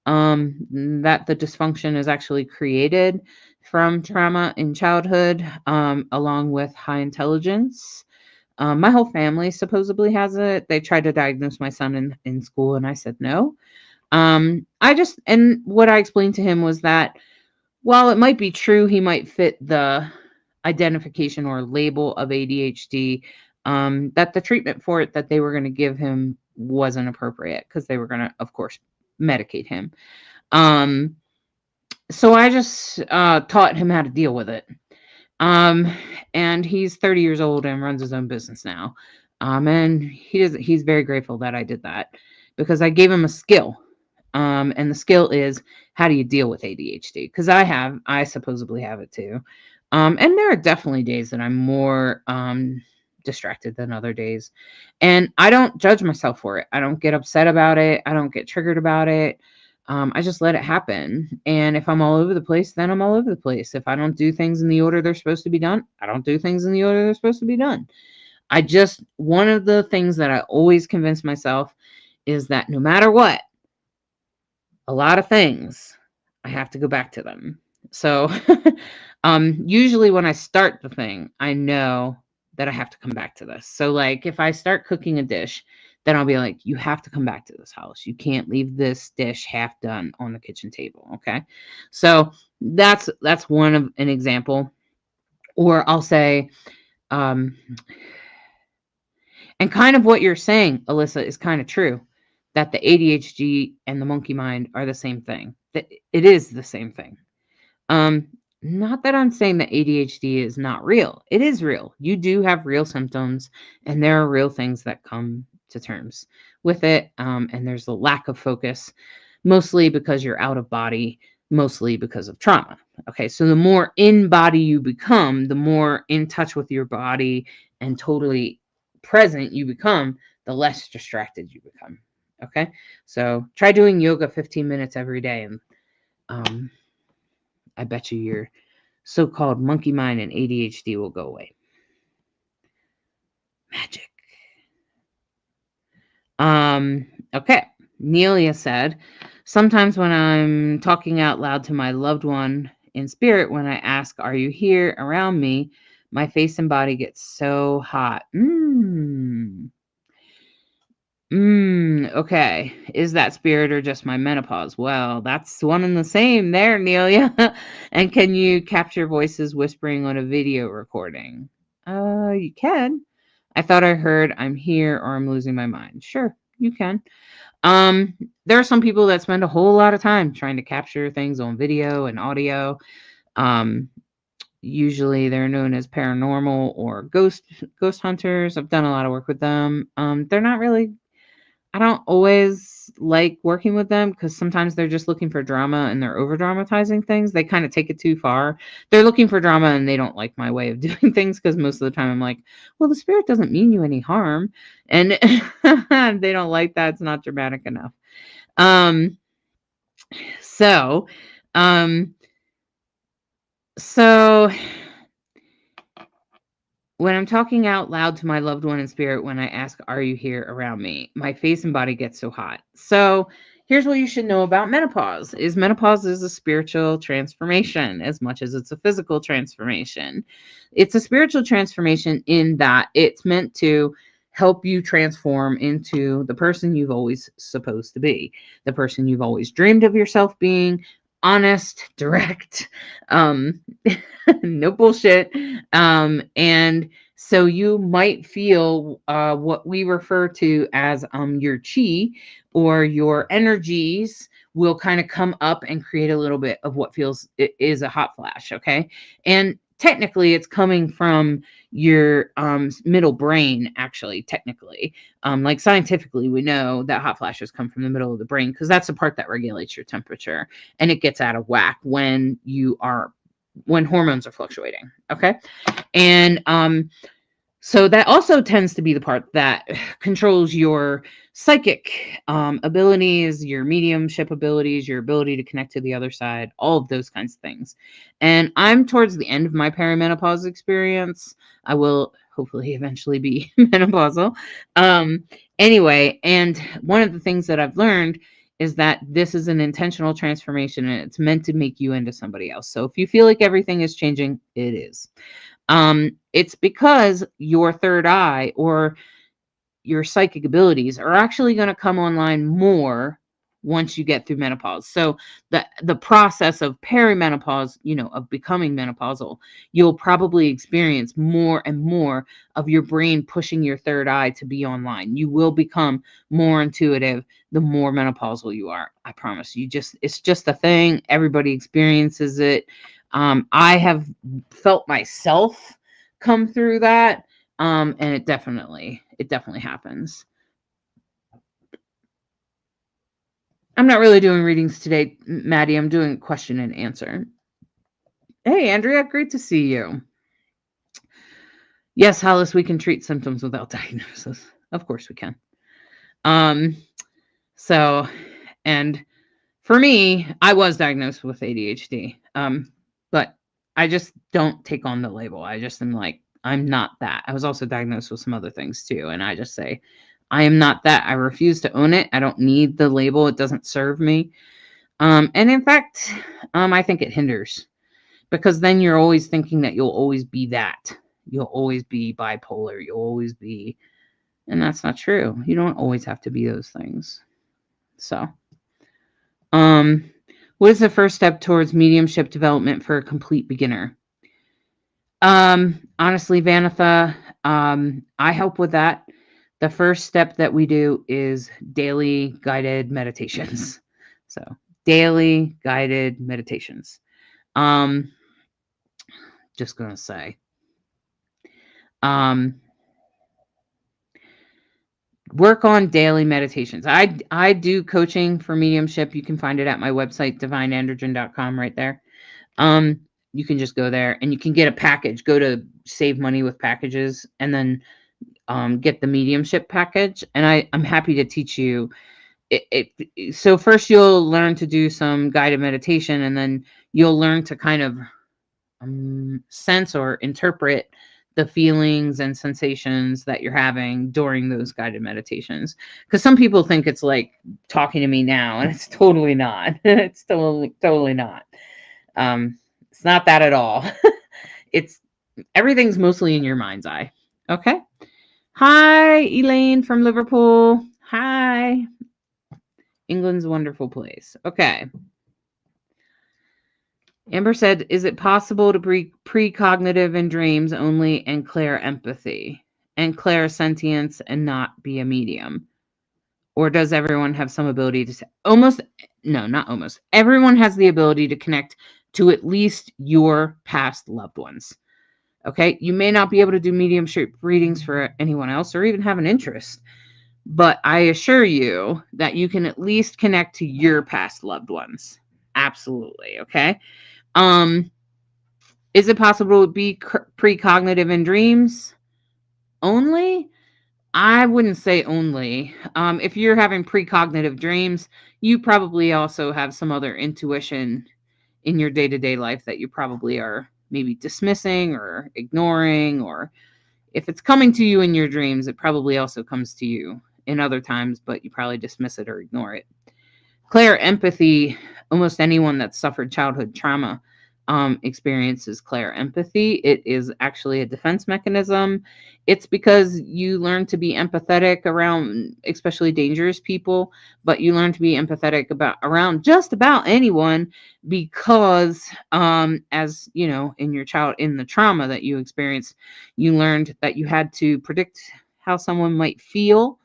the dysfunction is actually created from trauma in childhood, along with high intelligence. My whole family supposedly has it. They tried to diagnose my son in school, and I said no. And what I explained to him was that while it might be true he might fit the identification or label of ADHD, that the treatment for it that they were going to give him wasn't appropriate because they were going to, of course, medicate him. So I just taught him how to deal with it. And he's 30 years old and runs his own business now. And he's very grateful that I did that because I gave him a skill. And the skill is, how do you deal with ADHD? Because I supposedly have it too. And there are definitely days that I'm more distracted than other days. And I don't judge myself for it. I don't get upset about it. I don't get triggered about it. I just let it happen. And if I'm all over the place, then I'm all over the place. If I don't do things in the order they're supposed to be done, I don't do things in the order they're supposed to be done. One of the things that I always convince myself is that no matter what, a lot of things, I have to go back to them. So usually when I start the thing, I know that I have to come back to this. So like if I start cooking a dish, then I'll be like, you have to come back to this, Hollis. You can't leave this dish half done on the kitchen table. Okay. So that's an example. Or I'll say, and kind of what you're saying, Alyssa, is kind of true, that the ADHD and the monkey mind are the same thing. That it is the same thing. Not that I'm saying that ADHD is not real. It is real. You do have real symptoms, and there are real things that come to terms with it. And there's a lack of focus, mostly because you're out of body, mostly because of trauma. Okay, so the more in body you become, the more in touch with your body and totally present you become, the less distracted you become. Okay, so try doing yoga 15 minutes every day, and I bet you your so-called monkey mind and ADHD will go away. Magic. Okay. Nelia said, sometimes when I'm talking out loud to my loved one in spirit, when I ask, are you here around me? My face and body get so hot. Okay. Is that spirit or just my menopause? Well, that's one and the same there, Nelia. And can you capture voices whispering on a video recording? You can. I thought I heard I'm here or I'm losing my mind. Sure, you can. There are some people that spend a whole lot of time trying to capture things on video and audio. Usually they're known as paranormal or ghost hunters. I've done a lot of work with them. They're not really, I don't always like working with them because sometimes they're just looking for drama and they're over dramatizing things. They kind of take it too far. They're looking for drama and they don't like my way of doing things because most of the time I'm like, well, the spirit doesn't mean you any harm. And they don't like that. It's not dramatic enough. So when I'm talking out loud to my loved one in spirit, when I ask, are you here around me? My face and body get so hot. So here's what you should know about menopause is a spiritual transformation as much as it's a physical transformation. It's a spiritual transformation in that it's meant to help you transform into the person you've always supposed to be, the person you've always dreamed of yourself being, honest, direct, no bullshit. And so you might feel what we refer to as your chi or your energies will kind of come up and create a little bit of what feels is a hot flash. Okay. And technically it's coming from your middle brain, actually, technically. Like scientifically, we know that hot flashes come from the middle of the brain because that's the part that regulates your temperature, and it gets out of whack when hormones are fluctuating. Okay. And so that also tends to be the part that controls your psychic abilities, your mediumship abilities, your ability to connect to the other side, all of those kinds of things. And I'm towards the end of my perimenopause experience. I will hopefully eventually be menopausal. Anyway, and one of the things that I've learned is that this is an intentional transformation and it's meant to make you into somebody else. So if you feel like everything is changing, it is. It's because your third eye or your psychic abilities are actually going to come online more once you get through menopause. So the process of perimenopause, of becoming menopausal, you'll probably experience more and more of your brain pushing your third eye to be online. You will become more intuitive the more menopausal you are. I promise you. It's just a thing. Everybody experiences it. I have felt myself come through that. And it definitely happens. I'm not really doing readings today, Maddie. I'm doing question and answer. Hey, Andrea, great to see you. Yes, Hollis, we can treat symptoms without diagnosis. Of course we can. So, and for me, I was diagnosed with ADHD. But I just don't take on the label. I just am like, I'm not that. I was also diagnosed with some other things too. And I just say, I am not that. I refuse to own it. I don't need the label. It doesn't serve me. And in fact, I think it hinders because then you're always thinking that you'll always be that. You'll always be bipolar. You'll always be, and that's not true. You don't always have to be those things. So, what is the first step towards mediumship development for a complete beginner? Honestly, Vanitha, I help with that. The first step that we do is daily guided meditations. So, daily guided meditations. Just going to say. Work on daily meditations. I do coaching for mediumship. You can find it at my website, divineandrogyne.com, right there. You can just go there and you can get a package. Go to Save Money with Packages and then get the mediumship package. And I'm happy to teach you. So first you'll learn to do some guided meditation, and then you'll learn to kind of sense or interpret the feelings and sensations that you're having during those guided meditations. Because some people think it's like talking to me now, and it's totally not. It's totally not. It's not that at all. It's everything's mostly in your mind's eye. Okay. Hi, Elaine from Liverpool. Hi. England's a wonderful place. Okay. Amber said, is it possible to be precognitive in dreams only and clairempathy and clairsentience and not be a medium? Or does everyone have some ability to not almost. Everyone has the ability to connect to at least your past loved ones. Okay? You may not be able to do mediumship readings for anyone else or even have an interest, but I assure you that you can at least connect to your past loved ones. Absolutely. Okay? Is it possible to be precognitive in dreams only? I wouldn't say only. If you're having precognitive dreams, you probably also have some other intuition in your day-to-day life that you probably are maybe dismissing or ignoring, or if it's coming to you in your dreams, it probably also comes to you in other times, but you probably dismiss it or ignore it. Clairempathy, almost anyone that's suffered childhood trauma experiences clairempathy. It is actually a defense mechanism. It's because you learn to be empathetic around especially dangerous people, but you learn to be empathetic around just about anyone because as you know, in the trauma that you experienced, you learned that you had to predict how someone might feel.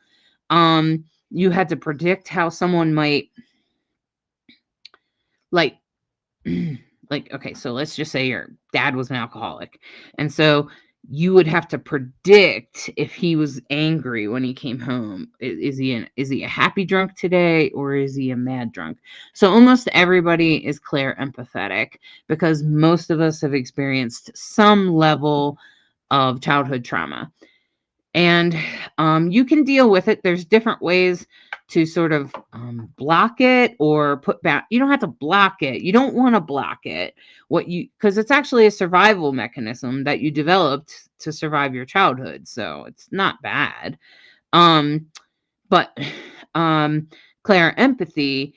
You had to predict how someone might, like, like, okay, so let's just say your dad was an alcoholic. And so you would have to predict if he was angry when he came home. Is he a happy drunk today, or is he a mad drunk? So almost everybody is Claire empathetic, because most of us have experienced some level of childhood trauma. And you can deal with it. There's different ways to sort of block it or put back. You don't have to block it. You don't want to block it. Because it's actually a survival mechanism that you developed to survive your childhood. So it's not bad. Um, but Claire empathy,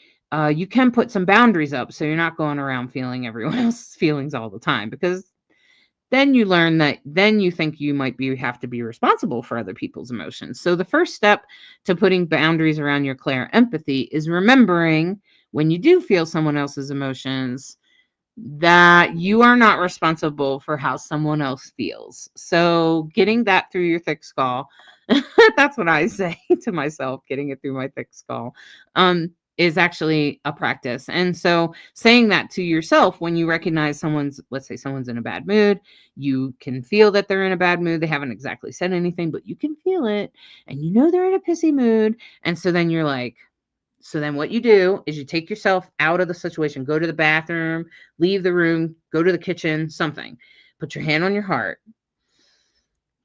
you can put some boundaries up so you're not going around feeling everyone else's feelings all the time, because then you learn that then you think you might have to be responsible for other people's emotions. So the first step to putting boundaries around your Claire empathy is remembering, when you do feel someone else's emotions, that you are not responsible for how someone else feels. So getting that through your thick skull, that's what I say to myself, getting it through my thick skull, is actually a practice. And so saying that to yourself when you recognize let's say someone's in a bad mood, you can feel that they're in a bad mood. They haven't exactly said anything, but you can feel it, and you know they're in a pissy mood. And so then you're like, so then what you do is you take yourself out of the situation, go to the bathroom, leave the room, go to the kitchen, something. Put your hand on your heart.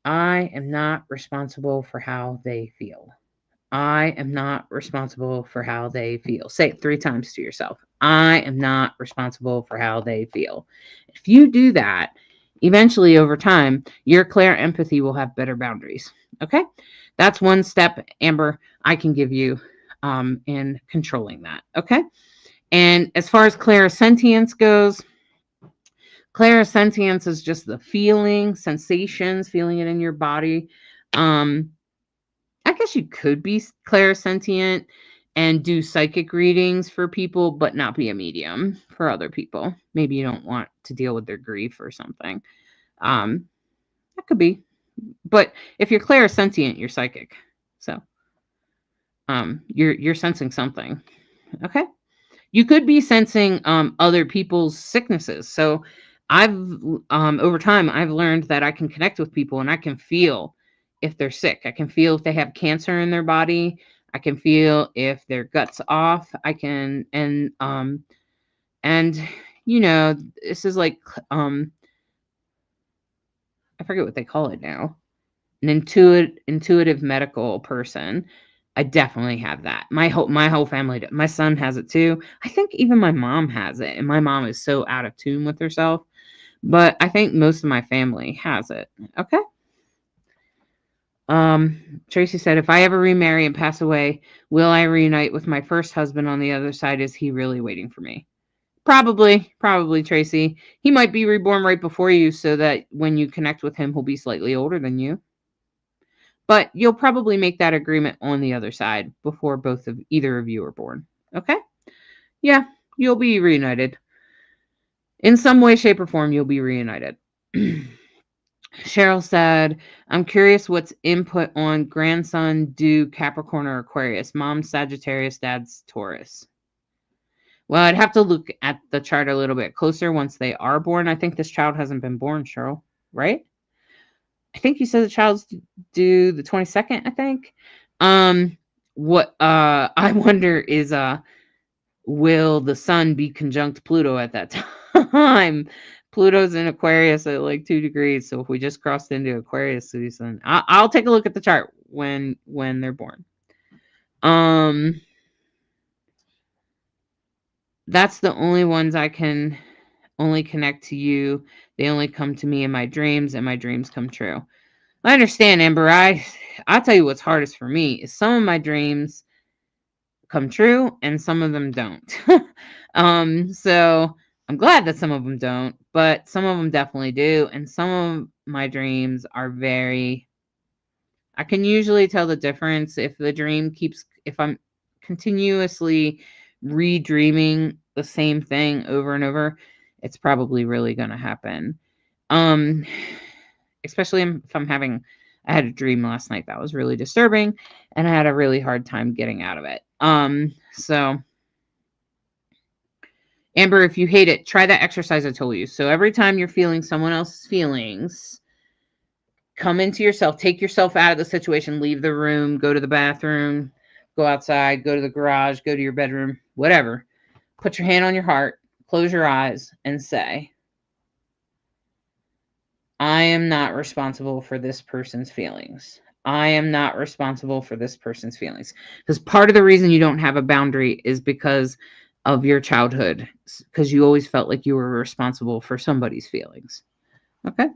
I am not responsible for how they feel. I am not responsible for how they feel. Say it 3 times to yourself. I am not responsible for how they feel. If you do that, eventually over time, your Claire empathy will have better boundaries. Okay? That's one step, Amber, I can give you in controlling that. Okay? And as far as clairsentience goes, clairsentience is just the feeling, sensations, feeling it in your body. I guess you could be clairsentient and do psychic readings for people, but not be a medium for other people. Maybe you don't want to deal with their grief or something. That could be. But if you're clairsentient, you're psychic. So you're sensing something. Okay. You could be sensing other people's sicknesses. So I've over time I've learned that I can connect with people and I can feel if they're sick. I can feel if they have cancer in their body. I can feel if their guts off. I can and this is like I forget what they call it now. An intuitive medical person. I definitely have that. My whole family. My son has it too. I think even my mom has it, and my mom is so out of tune with herself. But I think most of my family has it. Okay. Tracy said, if I ever remarry and pass away, will I reunite with my first husband on the other side? Is he really waiting for me? Probably, Tracy. He might be reborn right before you, so that when you connect with him, he'll be slightly older than you. But you'll probably make that agreement on the other side before either of you are born. Okay? Yeah, you'll be reunited. In some way, shape, or form, you'll be reunited. Cheryl said, I'm curious what's input on grandson do Capricorn or Aquarius. Mom's Sagittarius, dad's Taurus. Well, I'd have to look at the chart a little bit closer once they are born. I think this child hasn't been born, Cheryl, right? I think you said the child's due the 22nd, I think. What I wonder is will the sun be conjunct Pluto at that time? Pluto's in Aquarius at like 2 degrees, so if we just crossed into Aquarius season, I'll take a look at the chart when they're born. That's the only ones I can only connect to you. They only come to me in my dreams, and my dreams come true. I understand, Amber. I'll tell you what's hardest for me is some of my dreams come true and some of them don't. So I'm glad that some of them don't, but some of them definitely do. And some of my dreams are I can usually tell the difference if if I'm continuously redreaming the same thing over and over, it's probably really going to happen. Especially if I had a dream last night that was really disturbing and I had a really hard time getting out of it. So Amber, if you hate it, try that exercise I told you. So every time you're feeling someone else's feelings, come into yourself, take yourself out of the situation, leave the room, go to the bathroom, go outside, go to the garage, go to your bedroom, whatever. Put your hand on your heart, close your eyes, and say, I am not responsible for this person's feelings. I am not responsible for this person's feelings. Because part of the reason you don't have a boundary is because of your childhood, because you always felt like you were responsible for somebody's feelings. Okay.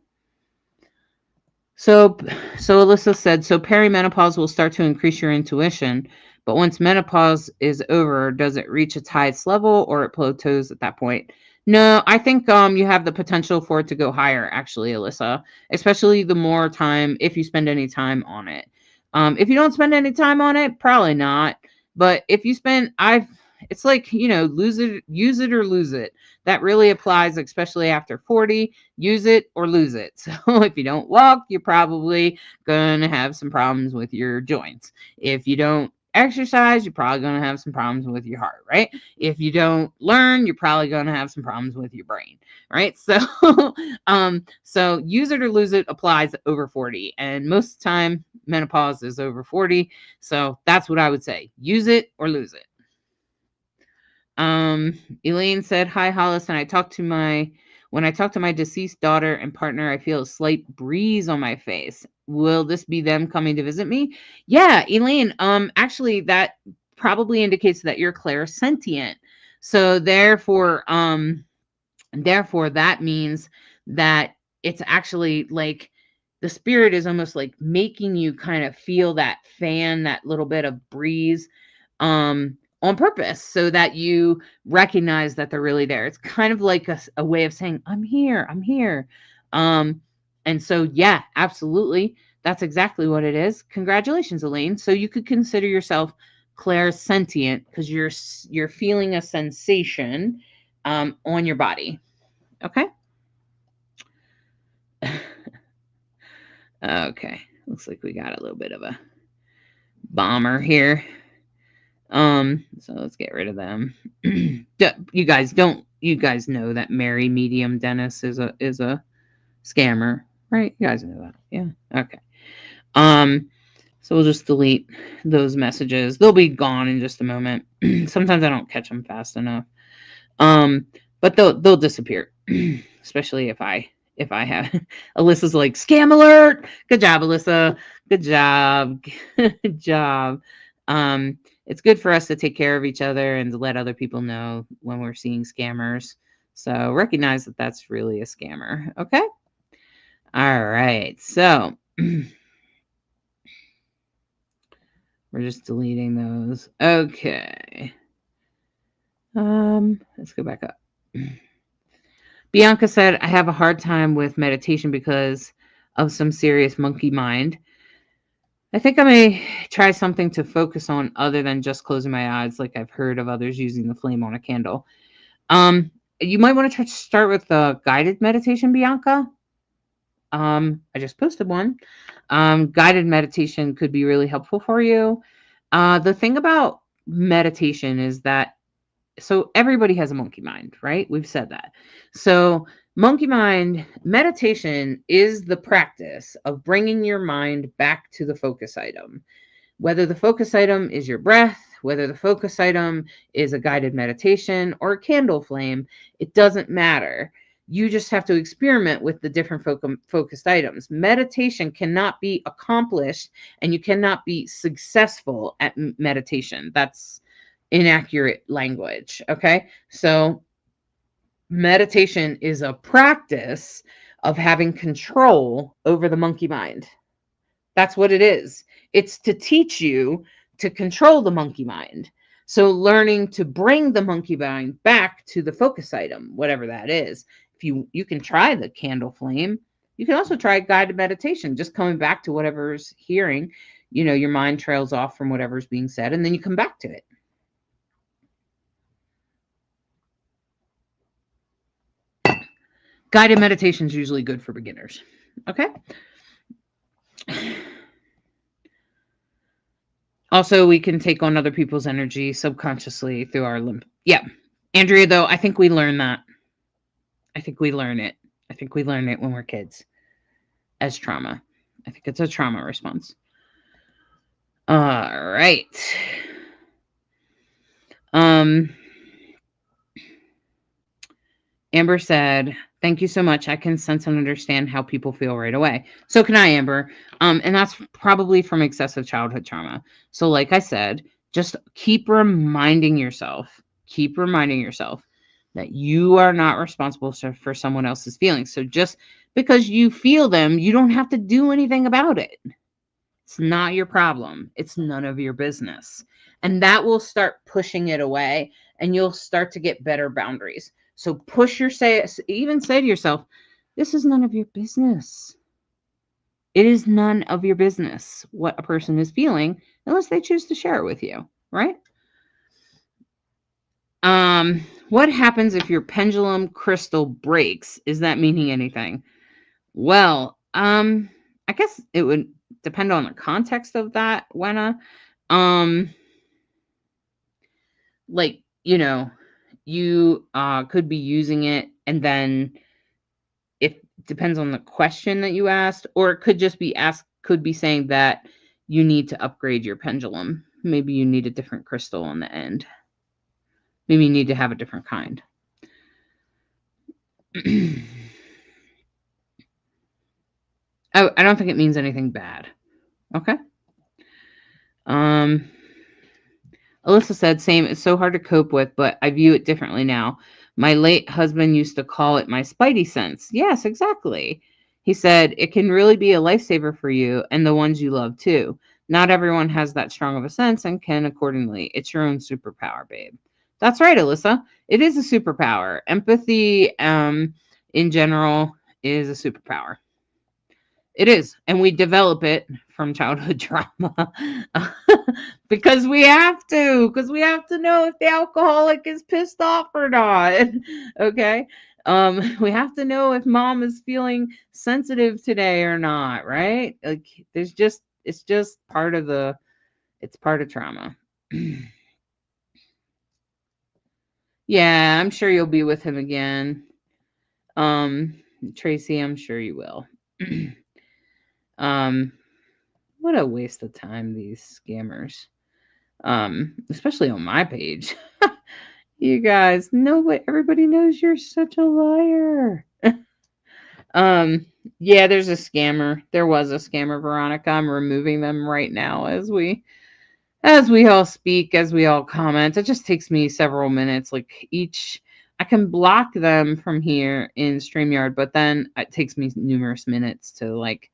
So Alyssa said, so perimenopause will start to increase your intuition, but once menopause is over, does it reach its highest level or it plateaus at that point? No, I think you have the potential for it to go higher, actually, Alyssa, especially the more time, if you spend any time on it. If you don't spend any time on it, probably not. But if you spend, it's like, use it or lose it. That really applies, especially after 40. Use it or lose it. So if you don't walk, you're probably going to have some problems with your joints. If you don't exercise, you're probably going to have some problems with your heart, right? If you don't learn, you're probably going to have some problems with your brain, right? So so use it or lose it applies over 40, and most of the time menopause is over 40. So that's what I would say. Use it or lose it. Elaine said, hi, Hollis, and when I talk to my deceased daughter and partner, I feel a slight breeze on my face. Will this be them coming to visit me? Yeah, Elaine, actually that probably indicates that you're clairsentient. So therefore that means that it's actually like the spirit is almost like making you kind of feel that fan, that little bit of breeze, on purpose, so that you recognize that they're really there. It's kind of like a way of saying, I'm here, I'm here. And so, yeah, absolutely. That's exactly what it is. Congratulations, Elaine. So you could consider yourself clairsentient because you're feeling a sensation on your body. Okay. Okay. Looks like we got a little bit of a bomber here. So let's get rid of them. You guys know that Mary Medium Dennis is a scammer, right? You guys know that. Yeah. Okay. So we'll just delete those messages. They'll be gone in just a moment. Sometimes I don't catch them fast enough. But they'll disappear, especially if I have Alyssa's like, scam alert. Good job, Alyssa. Good job. Good job. It's good for us to take care of each other and to let other people know when we're seeing scammers. So recognize that that's really a scammer. Okay. All right. So we're just deleting those. Okay. Let's go back up. Bianca said, I have a hard time with meditation because of some serious monkey mind. I think I may try something to focus on other than just closing my eyes, like I've heard of others using the flame on a candle. You might want to try to start with the guided meditation, Bianca. I just posted one. Guided meditation could be really helpful for you. The thing about meditation is that, so everybody has a monkey mind, right? We've said that. So monkey mind meditation is the practice of bringing your mind back to the focus item. Whether the focus item is your breath, whether the focus item is a guided meditation or a candle flame, it doesn't matter. You just have to experiment with the different focused items. Meditation cannot be accomplished and you cannot be successful at meditation. That's inaccurate language. Okay. So meditation is a practice of having control over the monkey mind. That's what it is. It's to teach you to control the monkey mind. So learning to bring the monkey mind back to the focus item, whatever that is. If you can try the candle flame, you can also try guided meditation, just coming back to whatever's hearing. Your mind trails off from whatever's being said, and then you come back to it. Guided meditation is usually good for beginners. Okay. Also, we can take on other people's energy subconsciously through our lymph. Yeah. Andrea, though, I think we learn that. I think we learn it. I think we learn it when we're kids as trauma. I think it's a trauma response. All right. Amber said, "Thank you so much. I can sense and understand how people feel right away." So can I, Amber. And that's probably from excessive childhood trauma. So like I said, just keep reminding yourself that you are not responsible for someone else's feelings. So just because you feel them, you don't have to do anything about it. It's not your problem. It's none of your business. And that will start pushing it away, and you'll start to get better boundaries. So even say to yourself, this is none of your business. It is none of your business what a person is feeling unless they choose to share it with you, right? What happens if your pendulum crystal breaks? Is that meaning anything? Well, I guess it would depend on the context of that, Wenna. Like, you could be using it, and then it depends on the question that you asked, or it could just be saying that you need to upgrade your pendulum. Maybe you need a different crystal on the end. Maybe you need to have a different kind. I don't think it means anything bad. Okay. Alyssa said, same. It's so hard to cope with, but I view it differently now. My late husband used to call it my spidey sense. Yes, exactly. He said, it can really be a lifesaver for you and the ones you love too. Not everyone has that strong of a sense and can accordingly. It's your own superpower, babe. That's right, Alyssa. It is a superpower. Empathy, in general, is a superpower. It is. And we develop it from childhood trauma because we have to know if the alcoholic is pissed off or not. Okay. We have to know if mom is feeling sensitive today or not, right? Like it's just part of trauma. Yeah, I'm sure you'll be with him again. Tracy, I'm sure you will. What a waste of time, these scammers. Especially on my page. You guys know what everybody knows you're such a liar. Yeah, there's a scammer. There was a scammer, Veronica. I'm removing them right now as we all speak, as we all comment. It just takes me several minutes. Like I can block them from here in StreamYard, but then it takes me numerous minutes to like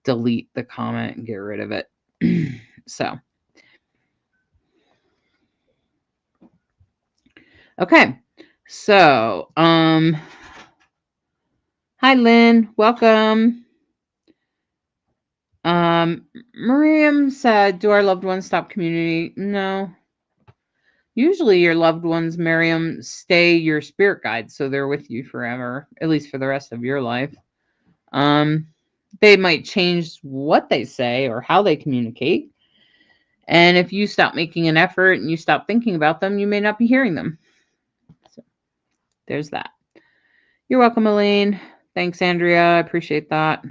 delete the comment and get rid of it. So, okay. So, hi Lynn, welcome. Miriam said, do our loved ones stop community? No. Usually your loved ones, Miriam, stay your spirit guides, so they're with you forever, at least for the rest of your life. They might change what they say or how they communicate. And if you stop making an effort and you stop thinking about them, you may not be hearing them. So there's that. You're welcome, Elaine. Thanks, Andrea. I appreciate that.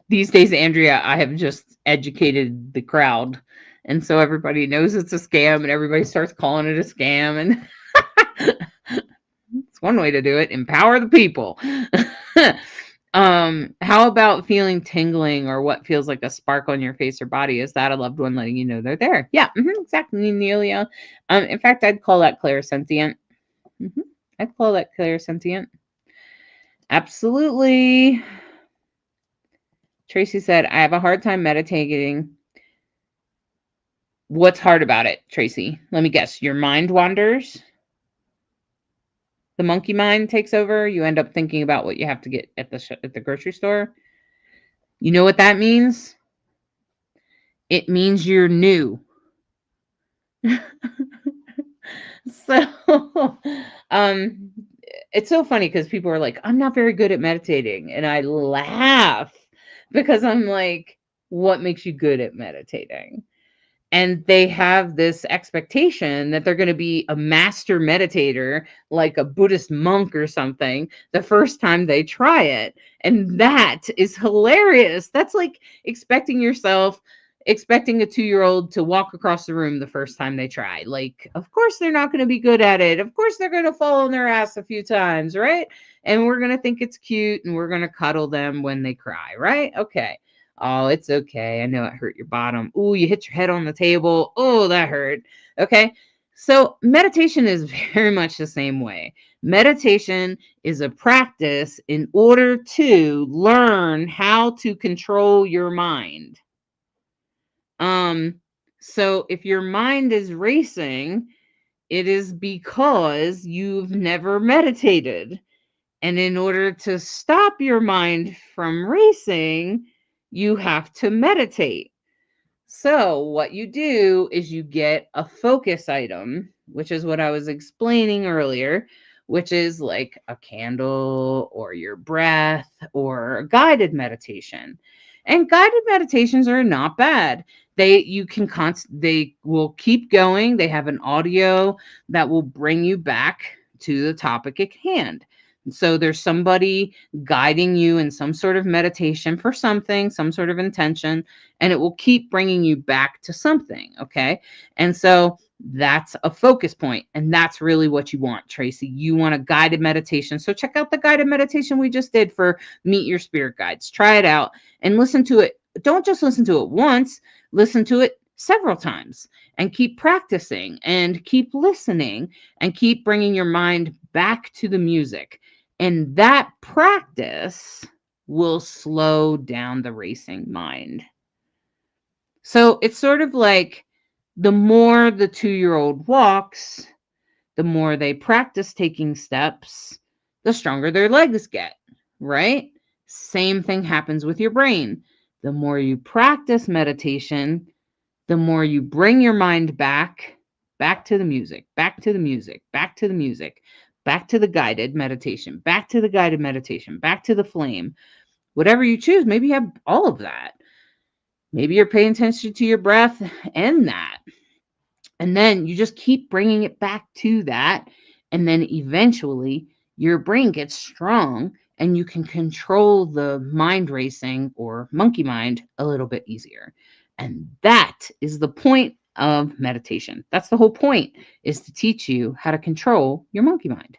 These days, Andrea, I have just educated the crowd. And so everybody knows it's a scam and everybody starts calling it a scam. And it's one way to do it. Empower the people. How about feeling tingling or what feels like a spark on your face or body? Is that a loved one letting you know they're there? Yeah, exactly, Nelia. In fact, I'd call that clairsentient. I'd call that clairsentient. Absolutely. Tracy said, I have a hard time meditating. What's hard about it, Tracy? Let me guess. Your mind wanders? The monkey mind takes over? You end up thinking about what you have to get at the grocery store? You know what that means? It means you're new. So, it's so funny because people are like, I'm not very good at meditating. And I laugh because I'm like, what makes you good at meditating? And they have this expectation that they're going to be a master meditator, like a Buddhist monk or something, the first time they try it. And that is hilarious. That's like expecting a 2-year-old to walk across the room the first time they try. Like, of course, they're not going to be good at it. Of course, they're going to fall on their ass a few times, right? And we're going to think it's cute and we're going to cuddle them when they cry, right? Okay. Oh, it's okay. I know it hurt your bottom. Oh, you hit your head on the table. Oh, that hurt. Okay. So meditation is very much the same way. Meditation is a practice in order to learn how to control your mind. So if your mind is racing, it is because you've never meditated. And in order to stop your mind from racing, you have to meditate. So, what you do is you get a focus item, which is what I was explaining earlier, which is like a candle or your breath or a guided meditation. And guided meditations are not bad. They will keep going. They have an audio that will bring you back to the topic at hand. So there's somebody guiding you in some sort of meditation for something, some sort of intention, and it will keep bringing you back to something. Okay. And so that's a focus point. And that's really what you want, Tracy. You want a guided meditation. So check out the guided meditation we just did for Meet Your Spirit Guides. Try it out and listen to it. Don't just listen to it once, listen to it several times and keep practicing and keep listening and keep bringing your mind back to the music. And that practice will slow down the racing mind. So it's sort of like the more the 2-year-old walks, the more they practice taking steps, the stronger their legs get, right? Same thing happens with your brain. The more you practice meditation, the more you bring your mind back to the music, back to the music, back to the music, back to the guided meditation, back to the guided meditation, back to the flame. Whatever you choose, maybe you have all of that. Maybe you're paying attention to your breath and that. And then you just keep bringing it back to that. And then eventually your brain gets strong and you can control the mind racing or monkey mind a little bit easier. And that is the point of meditation. That's the whole point, is to teach you how to control your monkey mind.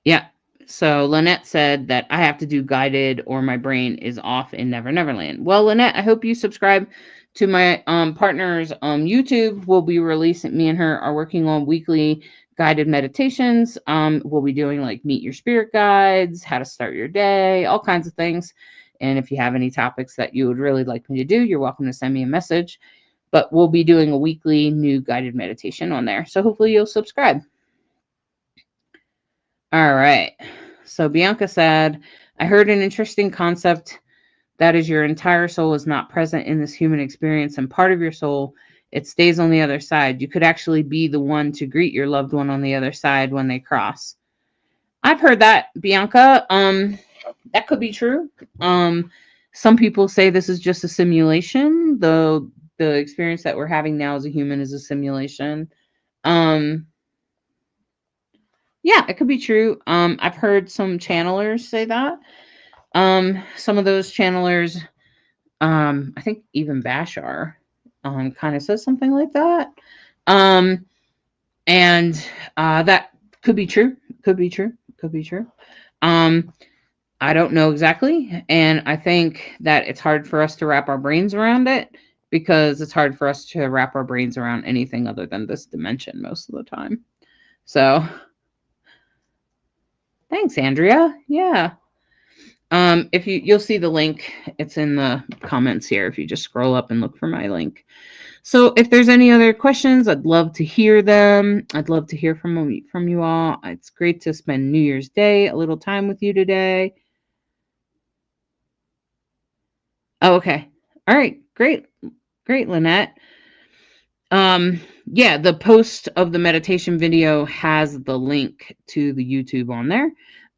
Yeah. So Lynette said that I have to do guided or my brain is off in Never Neverland. Well, Lynette, I hope you subscribe to my partner's YouTube. We'll be releasing, me and her are working on weekly guided meditations. We'll be doing like Meet Your Spirit Guides, how to start your day, all kinds of things. And if you have any topics that you would really like me to do, you're welcome to send me a message. But we'll be doing a weekly new guided meditation on there. So hopefully you'll subscribe. All right. So Bianca said, I heard an interesting concept. That is, your entire soul is not present in this human experience, and part of your soul, it stays on the other side. You could actually be the one to greet your loved one on the other side when they cross. I've heard that, Bianca. That could be true. Some people say this is just a simulation. The experience that we're having now as a human is a simulation. Yeah, it could be true. I've heard some channelers say that. Some of those channelers, I think even Bashar, kind of says something like that. And that could be true. Could be true. Could be true. I don't know exactly. And I think that it's hard for us to wrap our brains around it, because it's hard for us to wrap our brains around anything other than this dimension most of the time. So thanks, Andrea. Yeah. If you'll see the link, it's in the comments here if you just scroll up and look for my link. So if there's any other questions, I'd love to hear them. I'd love to hear from you all. It's great to spend New Year's Day a little time with you today. Oh, okay. All right. Great, Lynette. Yeah, the post of the meditation video has the link to the YouTube on there.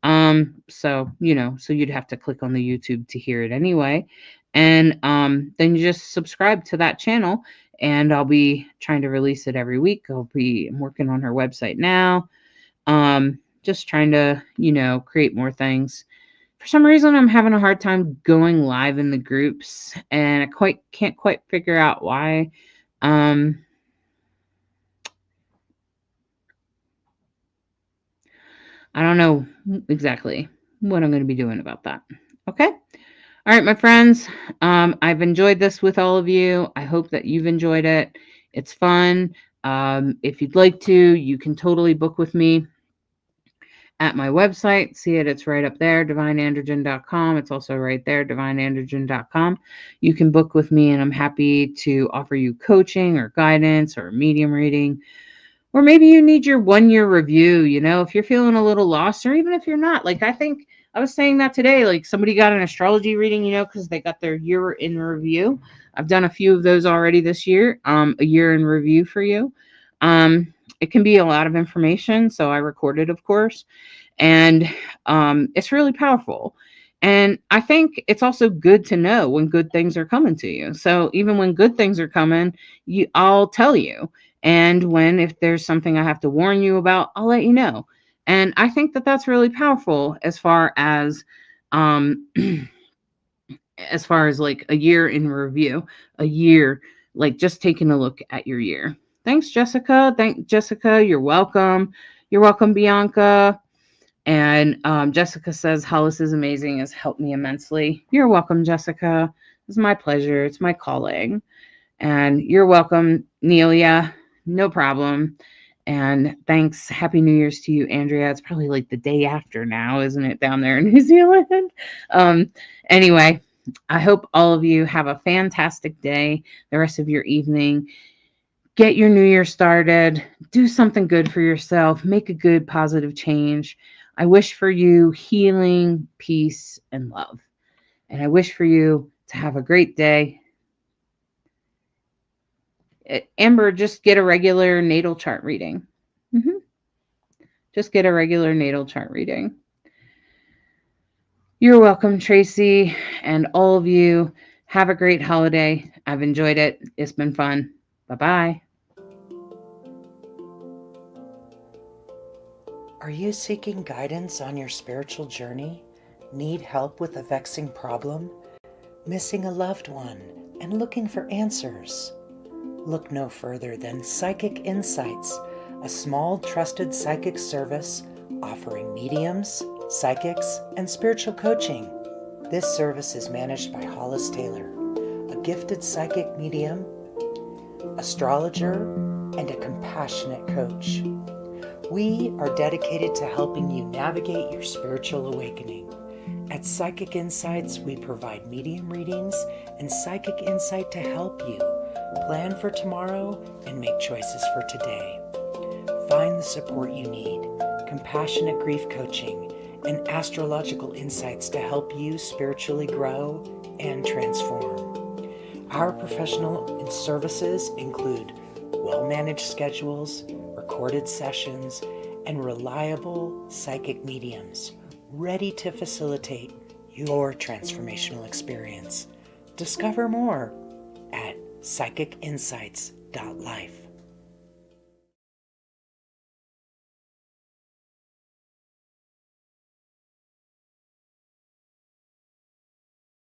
So, so you'd have to click on the YouTube to hear it anyway. And then you just subscribe to that channel, and I'll be trying to release it every week. I'm working on her website now. Just trying to, create more things. For some reason, I'm having a hard time going live in the groups, and I can't quite figure out why. I don't know exactly what I'm going to be doing about that. Okay. All right, my friends. I've enjoyed this with all of you. I hope that you've enjoyed it. It's fun. If you'd like to, you can totally book with me at my website. See it, it's right up there, divineandrogyne.com. It's also right there, divineandrogyne.com. You can book with me, and I'm happy to offer you coaching or guidance or medium reading. Or maybe you need your 1-year review, if you're feeling a little lost, or even if you're not. Like, I think I was saying that today, like somebody got an astrology reading, because they got their year in review. I've done a few of those already this year, a year in review for you. It can be a lot of information, so I record it, of course, and it's really powerful. And I think it's also good to know when good things are coming to you. So even when good things are coming, I'll tell you. And if there's something I have to warn you about, I'll let you know. And I think that that's really powerful as far as like a year in review, a year, like just taking a look at your year. Thanks, Jessica. Jessica. You're welcome. You're welcome, Bianca. And Jessica says, Hollis is amazing, has helped me immensely. You're welcome, Jessica. It's my pleasure. It's my calling. And you're welcome, Nelia. No problem. And thanks. Happy New Year's to you, Andrea. It's probably like the day after now, isn't it, down there in New Zealand? Anyway, I hope all of you have a fantastic day, the rest of your evening. Get your new year started. Do something good for yourself. Make a good, positive change. I wish for you healing, peace, and love. And I wish for you to have a great day. Amber, just get a regular natal chart reading. Just get a regular natal chart reading. You're welcome, Tracy, and all of you. Have a great holiday. I've enjoyed it. It's been fun. Bye-bye. Are you seeking guidance on your spiritual journey? Need help with a vexing problem? Missing a loved one and looking for answers? Look no further than Psychic Insights, a small trusted psychic service offering mediums, psychics, and spiritual coaching. This service is managed by Hollis Taylor, a gifted psychic medium, astrologer, and a compassionate coach. We are dedicated to helping you navigate your spiritual awakening. At Psychic Insights, we provide medium readings and psychic insight to help you plan for tomorrow and make choices for today. Find the support you need, compassionate grief coaching, and astrological insights to help you spiritually grow and transform. Our professional services include well-managed schedules, recorded sessions, and reliable psychic mediums ready to facilitate your transformational experience. Discover more at psychicinsights.life.